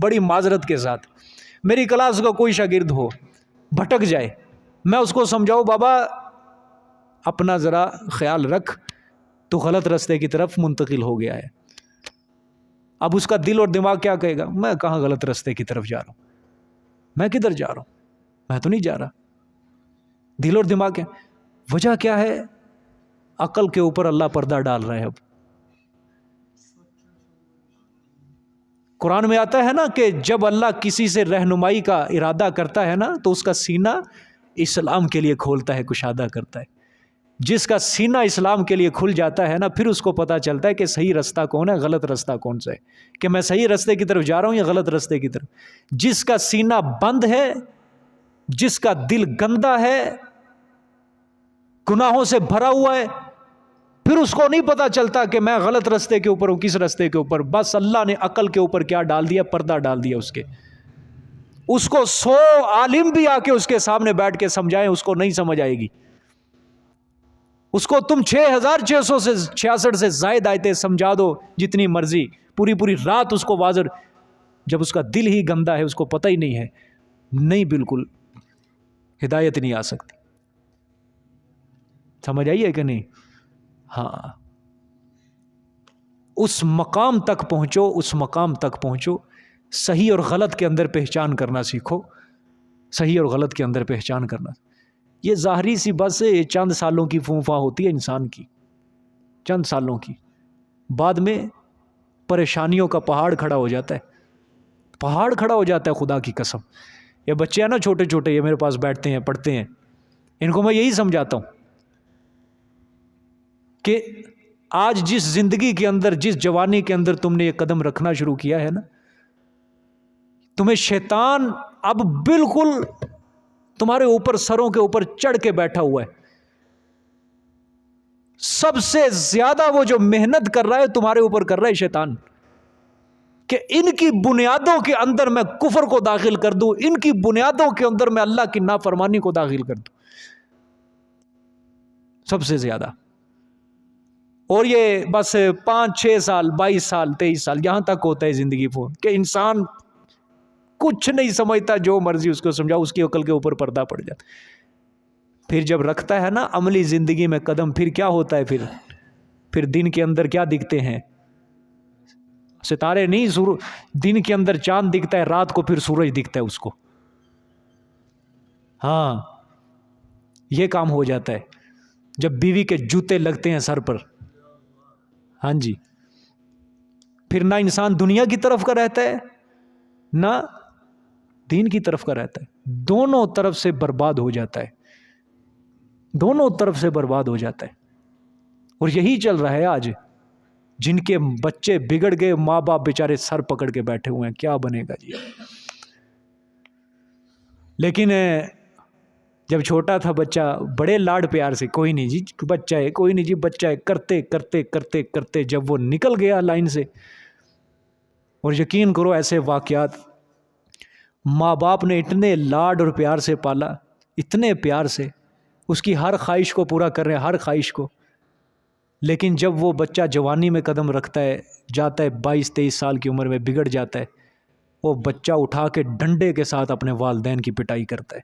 بڑی معذرت کے ساتھ. میری کلاس کا کوئی شاگرد ہو، بھٹک جائے، میں اس کو سمجھاؤں بابا اپنا ذرا خیال رکھ، تو غلط راستے کی طرف منتقل ہو گیا ہے. اب اس کا دل اور دماغ کیا کہے گا؟ میں کہاں غلط راستے کی طرف جا رہا ہوں، میں کدھر جا رہا ہوں، میں تو نہیں جا رہا. دل اور دماغ کیا؟ وجہ کیا ہے؟ عقل کے اوپر اللہ پردہ ڈال رہے ہیں. اب قرآن میں آتا ہے نا کہ جب اللہ کسی سے رہنمائی کا ارادہ کرتا ہے نا، تو اس کا سینہ اسلام کے لیے کھولتا ہے، کشادہ کرتا ہے. جس کا سینہ اسلام کے لیے کھل جاتا ہے نا، پھر اس کو پتہ چلتا ہے کہ صحیح رستہ کون ہے، غلط رستہ کون سا ہے، کہ میں صحیح رستے کی طرف جا رہا ہوں یا غلط رستے کی طرف. جس کا سینہ بند ہے، جس کا دل گندا ہے، گناہوں سے بھرا ہوا ہے، پھر اس کو نہیں پتا چلتا کہ میں غلط رستے کے اوپر ہوں، کس رستے کے اوپر. بس اللہ نے عقل کے اوپر کیا ڈال دیا؟ پردہ ڈال دیا اس کے. اس کو 100 عالم بھی آ کے اس کے سامنے بیٹھ کے سمجھائیں، اس کو نہیں سمجھ آئے گی. اس کو تم 6666 سے زائد آیتیں سمجھا دو جتنی مرضی، پوری پوری رات اس کو واضح، جب اس کا دل ہی گندا ہے، اس کو پتہ ہی نہیں ہے، نہیں، بالکل ہدایت نہیں آ سکتی. سمجھ آئیے کہ نہیں؟ ہاں، اس مقام تک پہنچو، اس مقام تک پہنچو. صحیح اور غلط کے اندر پہچان کرنا سیکھو، صحیح اور غلط کے اندر پہچان کرنا. یہ ظاہری سی بس یہ چند سالوں کی فونفا ہوتی ہے انسان کی، چند سالوں کی. بعد میں پریشانیوں کا پہاڑ کھڑا ہو جاتا ہے، پہاڑ کھڑا ہو جاتا ہے. خدا کی قسم، یہ بچے ہیں نا چھوٹے چھوٹے، یہ میرے پاس بیٹھتے ہیں، پڑھتے ہیں، ان کو میں یہی سمجھاتا ہوں کہ آج جس زندگی کے اندر، جس جوانی کے اندر تم نے یہ قدم رکھنا شروع کیا ہے نا، تمہیں شیطان اب بالکل تمہارے اوپر، سروں کے اوپر چڑھ کے بیٹھا ہوا ہے. سب سے زیادہ وہ جو محنت کر رہا ہے تمہارے اوپر کر رہا ہے شیطان، کہ ان کی بنیادوں کے اندر میں کفر کو داخل کر دوں، ان کی بنیادوں کے اندر میں اللہ کی نافرمانی کو داخل کر دوں، سب سے زیادہ۔ اور یہ بس 5-6 سال 22 سال 23 سال یہاں تک ہوتا ہے زندگی کہ انسان کچھ نہیں سمجھتا، جو مرضی اس کو سمجھاؤ، اس کی عقل کے اوپر پردہ پڑ جاتا۔ پھر جب رکھتا ہے نا عملی زندگی میں قدم، پھر کیا ہوتا ہے، پھر دن کے اندر کیا دکھتے ہیں؟ ستارے نہیں، دن کے اندر چاند دکھتا ہے، رات کو پھر سورج دکھتا ہے اس کو۔ ہاں، یہ کام ہو جاتا ہے جب بیوی کے جوتے لگتے ہیں سر پر۔ ہاں جی، پھر نہ انسان دنیا کی طرف کا رہتا ہے نہ دین کی طرف کا رہتا ہے، دونوں طرف سے برباد ہو جاتا ہے، دونوں طرف سے برباد ہو جاتا ہے۔ اور یہی چل رہا ہے آج، جن کے بچے بگڑ گئے، ماں باپ بیچارے سر پکڑ کے بیٹھے ہوئے ہیں، کیا بنے گا جی۔ لیکن جب چھوٹا تھا بچہ، بڑے لاڈ پیار سے، کوئی نہیں جی بچہ ہے، کوئی نہیں جی بچہ ہے، کرتے کرتے کرتے کرتے جب وہ نکل گیا لائن سے، اور یقین کرو ایسے واقعات، ماں باپ نے اتنے لاڈ اور پیار سے پالا، اتنے پیار سے اس کی ہر خواہش کو پورا کر رہے ہیں، ہر خواہش کو، لیکن جب وہ بچہ جوانی میں قدم رکھتا ہے، جاتا ہے 22-23 سال کی عمر میں، بگڑ جاتا ہے، وہ بچہ اٹھا کے ڈنڈے کے ساتھ اپنے والدین کی پٹائی کرتا ہے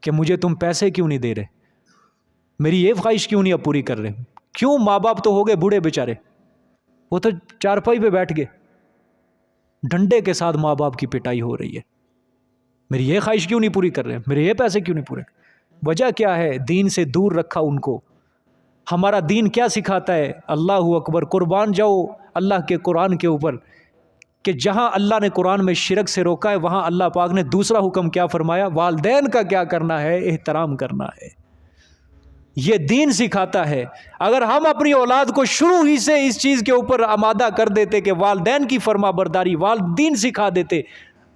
کہ مجھے تم پیسے کیوں نہیں دے رہے، میری یہ خواہش کیوں نہیں اب پوری کر رہے، کیوں؟ ماں باپ تو ہو گئے بوڑھے بیچارے، وہ تو چارپائی پہ بیٹھ گئے، ڈنڈے کے ساتھ ماں باپ کی پٹائی ہو رہی ہے، میری یہ خواہش کیوں نہیں پوری کر رہے، میرے یہ پیسے کیوں نہیں پورے؟ وجہ کیا ہے؟ دین سے دور رکھا ان کو۔ ہمارا دین کیا سکھاتا ہے؟ اللہ اکبر، قربان جاؤ اللہ کے قرآن کے اوپر، کہ جہاں اللہ نے قرآن میں شرک سے روکا ہے، وہاں اللہ پاک نے دوسرا حکم کیا فرمایا؟ والدین کا کیا کرنا ہے؟ احترام کرنا ہے۔ یہ دین سکھاتا ہے۔ اگر ہم اپنی اولاد کو شروع ہی سے اس چیز کے اوپر آمادہ کر دیتے کہ والدین کی فرما برداری، والدین سکھا دیتے،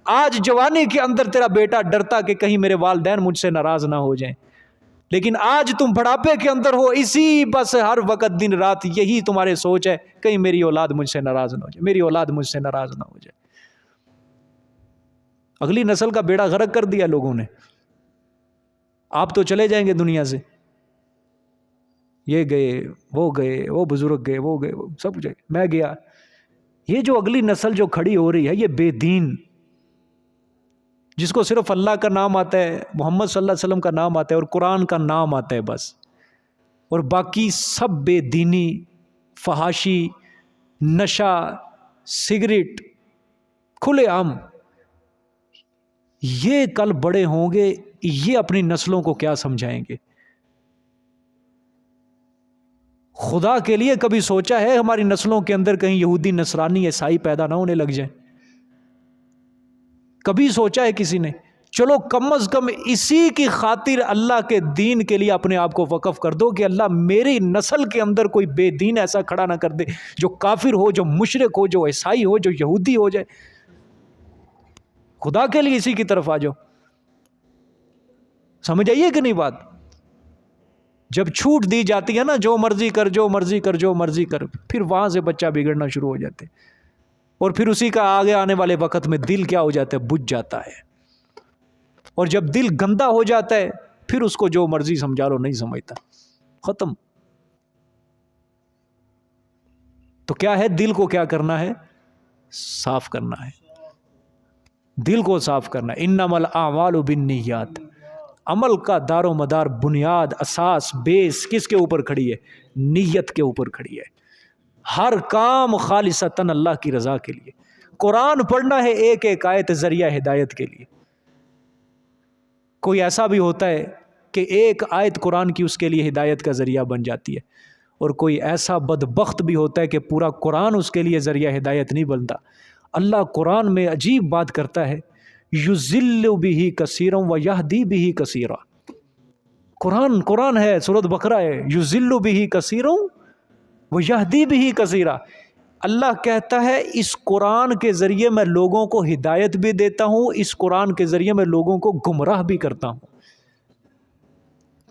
آج جوانی کے اندر تیرا بیٹا ڈرتا کہ کہیں میرے والدین مجھ سے ناراض نہ ہو جائیں، لیکن آج تم بڑھاپے کے اندر ہو، اسی بس ہر وقت دن رات یہی تمہارے سوچ ہے، کہیں میری اولاد مجھ سے ناراض نہ ہو جائے، میری اولاد مجھ سے ناراض نہ ہو جائے۔ اگلی نسل کا بیڑا غرق کر دیا لوگوں نے۔ آپ تو چلے جائیں گے دنیا سے، یہ گئے، وہ بزرگ گئے، وہ گئے، وہ سب گئے، میں گیا۔ یہ جو اگلی نسل جو کھڑی ہو رہی ہے، یہ بے دین، جس کو صرف اللہ کا نام آتا ہے، محمد صلی اللہ علیہ وسلم کا نام آتا ہے اور قرآن کا نام آتا ہے بس، اور باقی سب بے دینی، فحاشی، نشہ، سگریٹ کھلے عام، یہ کل بڑے ہوں گے، یہ اپنی نسلوں کو کیا سمجھائیں گے؟ خدا کے لیے کبھی سوچا ہے ہماری نسلوں کے اندر کہیں یہودی، نصرانی، عیسائی پیدا نہ ہونے لگ جائیں؟ کبھی سوچا ہے کسی نے؟ چلو کم از کم اسی کی خاطر اللہ کے دین کے لیے اپنے آپ کو وقف کر دو کہ اللہ میری نسل کے اندر کوئی بے دین ایسا کھڑا نہ کر دے، جو کافر ہو، جو مشرک ہو، جو عیسائی ہو، جو یہودی ہو جائے۔ خدا کے لیے اسی کی طرف آ جاؤ۔ سمجھ آئیے کہ نہیں بات؟ جب چھوٹ دی جاتی ہے نا، جو مرضی کر، جو مرضی کر، جو مرضی کر، پھر وہاں سے بچہ بگڑنا شروع ہو جاتے، اور پھر اسی کا آگے آنے والے وقت میں دل کیا ہو جاتا ہے؟ بجھ جاتا ہے، اور جب دل گندا ہو جاتا ہے پھر اس کو جو مرضی سمجھا لو نہیں سمجھتا، ختم۔ تو کیا ہے؟ دل کو کیا کرنا ہے؟ صاف کرنا ہے، دل کو صاف کرنا ہے۔ انما الاعمال بالنیات، عمل کا دار و مدار، بنیاد، اساس، بیس کس کے اوپر کھڑی ہے؟ نیت کے اوپر کھڑی ہے۔ ہر کام خالصتاً اللہ کی رضا کے لیے۔ قرآن پڑھنا ہے ایک ایک آیت ذریعہ ہدایت کے لیے۔ کوئی ایسا بھی ہوتا ہے کہ ایک آیت قرآن کی اس کے لیے ہدایت کا ذریعہ بن جاتی ہے، اور کوئی ایسا بدبخت بھی ہوتا ہے کہ پورا قرآن اس کے لیے ذریعہ ہدایت نہیں بنتا۔ اللہ قرآن میں عجیب بات کرتا ہے، یُذِلُّ بِهِ کثیرا وَیَہْدِی بِهِ کثیرا۔ قرآن ہے، سورۃ بقرہ ہے، یُذِلُّ بِهِ کثیرا وَیَہْدِی بِهِ کثیرا۔ اللہ کہتا ہے اس قرآن کے ذریعے میں لوگوں کو ہدایت بھی دیتا ہوں، اس قرآن کے ذریعے میں لوگوں کو گمراہ بھی کرتا ہوں،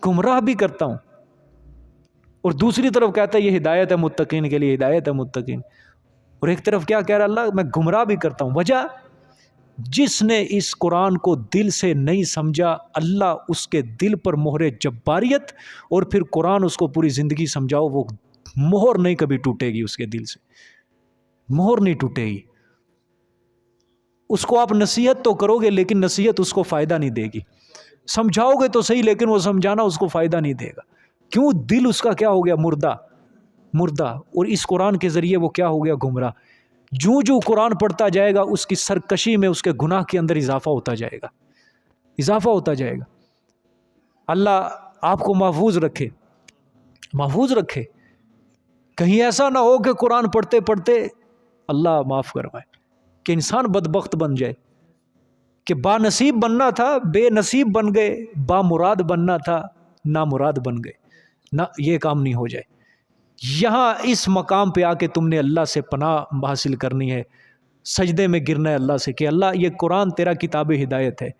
گمراہ بھی کرتا ہوں۔ اور دوسری طرف کہتا ہے یہ ہدایت ہے متقین کے لیے، ہدایت ہے متقین، اور ایک طرف کیا کہہ رہا اللہ میں گمراہ بھی کرتا ہوں۔ وجہ جس نے اس قرآن کو دل سے نہیں سمجھا، اللہ اس کے دل پر مہر جباریت، اور پھر قرآن اس کو پوری زندگی سمجھاؤ وہ مہر نہیں کبھی ٹوٹے گی، اس کے دل سے مہر نہیں ٹوٹے گی۔ اس کو آپ نصیحت تو کرو گے لیکن نصیحت اس کو فائدہ نہیں دے گی، سمجھاؤ گے تو صحیح لیکن وہ سمجھانا اس کو فائدہ نہیں دے گا۔ کیوں؟ دل اس کا کیا ہو گیا؟ مردہ، اور اس قرآن کے ذریعے وہ کیا ہو گیا؟ گمراہ۔ جو قرآن پڑھتا جائے گا اس کی سرکشی میں، اس کے گناہ کے اندر اضافہ ہوتا جائے گا۔ اللہ آپ کو محفوظ رکھے۔ کہیں ایسا نہ ہو کہ قرآن پڑھتے پڑھتے اللہ معاف کروائے کہ انسان بدبخت بن جائے، کہ با نصیب بننا تھا بے نصیب بن گئے، با مراد بننا تھا نامراد بن گئے، نہ یہ کام نہیں ہو جائے۔ یہاں اس مقام پہ آ کے تم نے اللہ سے پناہ حاصل کرنی ہے، سجدے میں گرنا ہے اللہ سے کہ اللہ یہ قرآن تیرا کتاب ہدایت ہے،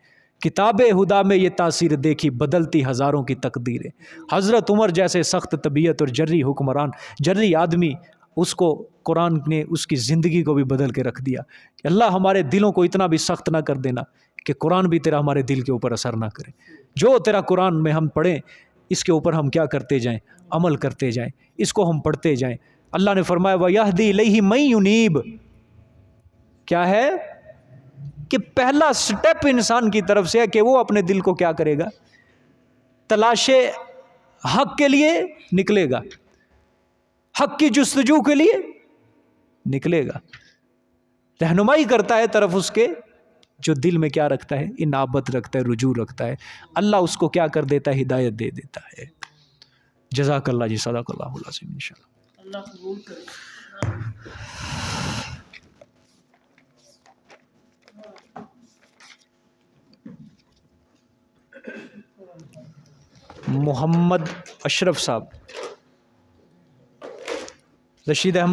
کتاب خدا میں یہ تاثیر دیکھی بدلتی ہزاروں کی تقدیریں۔ حضرت عمر جیسے سخت طبیعت اور جری حکمران، جری آدمی، اس کو قرآن نے اس کی زندگی کو بھی بدل کے رکھ دیا۔ اللہ ہمارے دلوں کو اتنا بھی سخت نہ کر دینا کہ قرآن بھی تیرا ہمارے دل کے اوپر اثر نہ کرے۔ جو تیرا قرآن میں ہم پڑھیں اس کے اوپر ہم کیا کرتے جائیں؟ عمل کرتے جائیں، اس کو ہم پڑھتے جائیں۔ اللہ نے فرمایا وَيَهْدِي إِلَيْهِ مَن يُنِيبُ، کیا ہے کہ پہلا سٹیپ انسان کی طرف سے ہے کہ وہ اپنے دل کو کیا کرے گا؟ تلاش حق کے لیے نکلے گا، حق کی جستجو کے لیے نکلے گا، رہنمائی کرتا ہے طرف اس کے جو دل میں کیا رکھتا ہے؟ انابت رکھتا ہے، رجوع رکھتا ہے، اللہ اس کو کیا کر دیتا ہے؟ ہدایت دے دیتا ہے۔ جزاک اللہ جی، صدق اللہ العظیم انشاءاللہ۔ اللہ قبول کرے۔ محمد اشرف صاحب، رشید احمد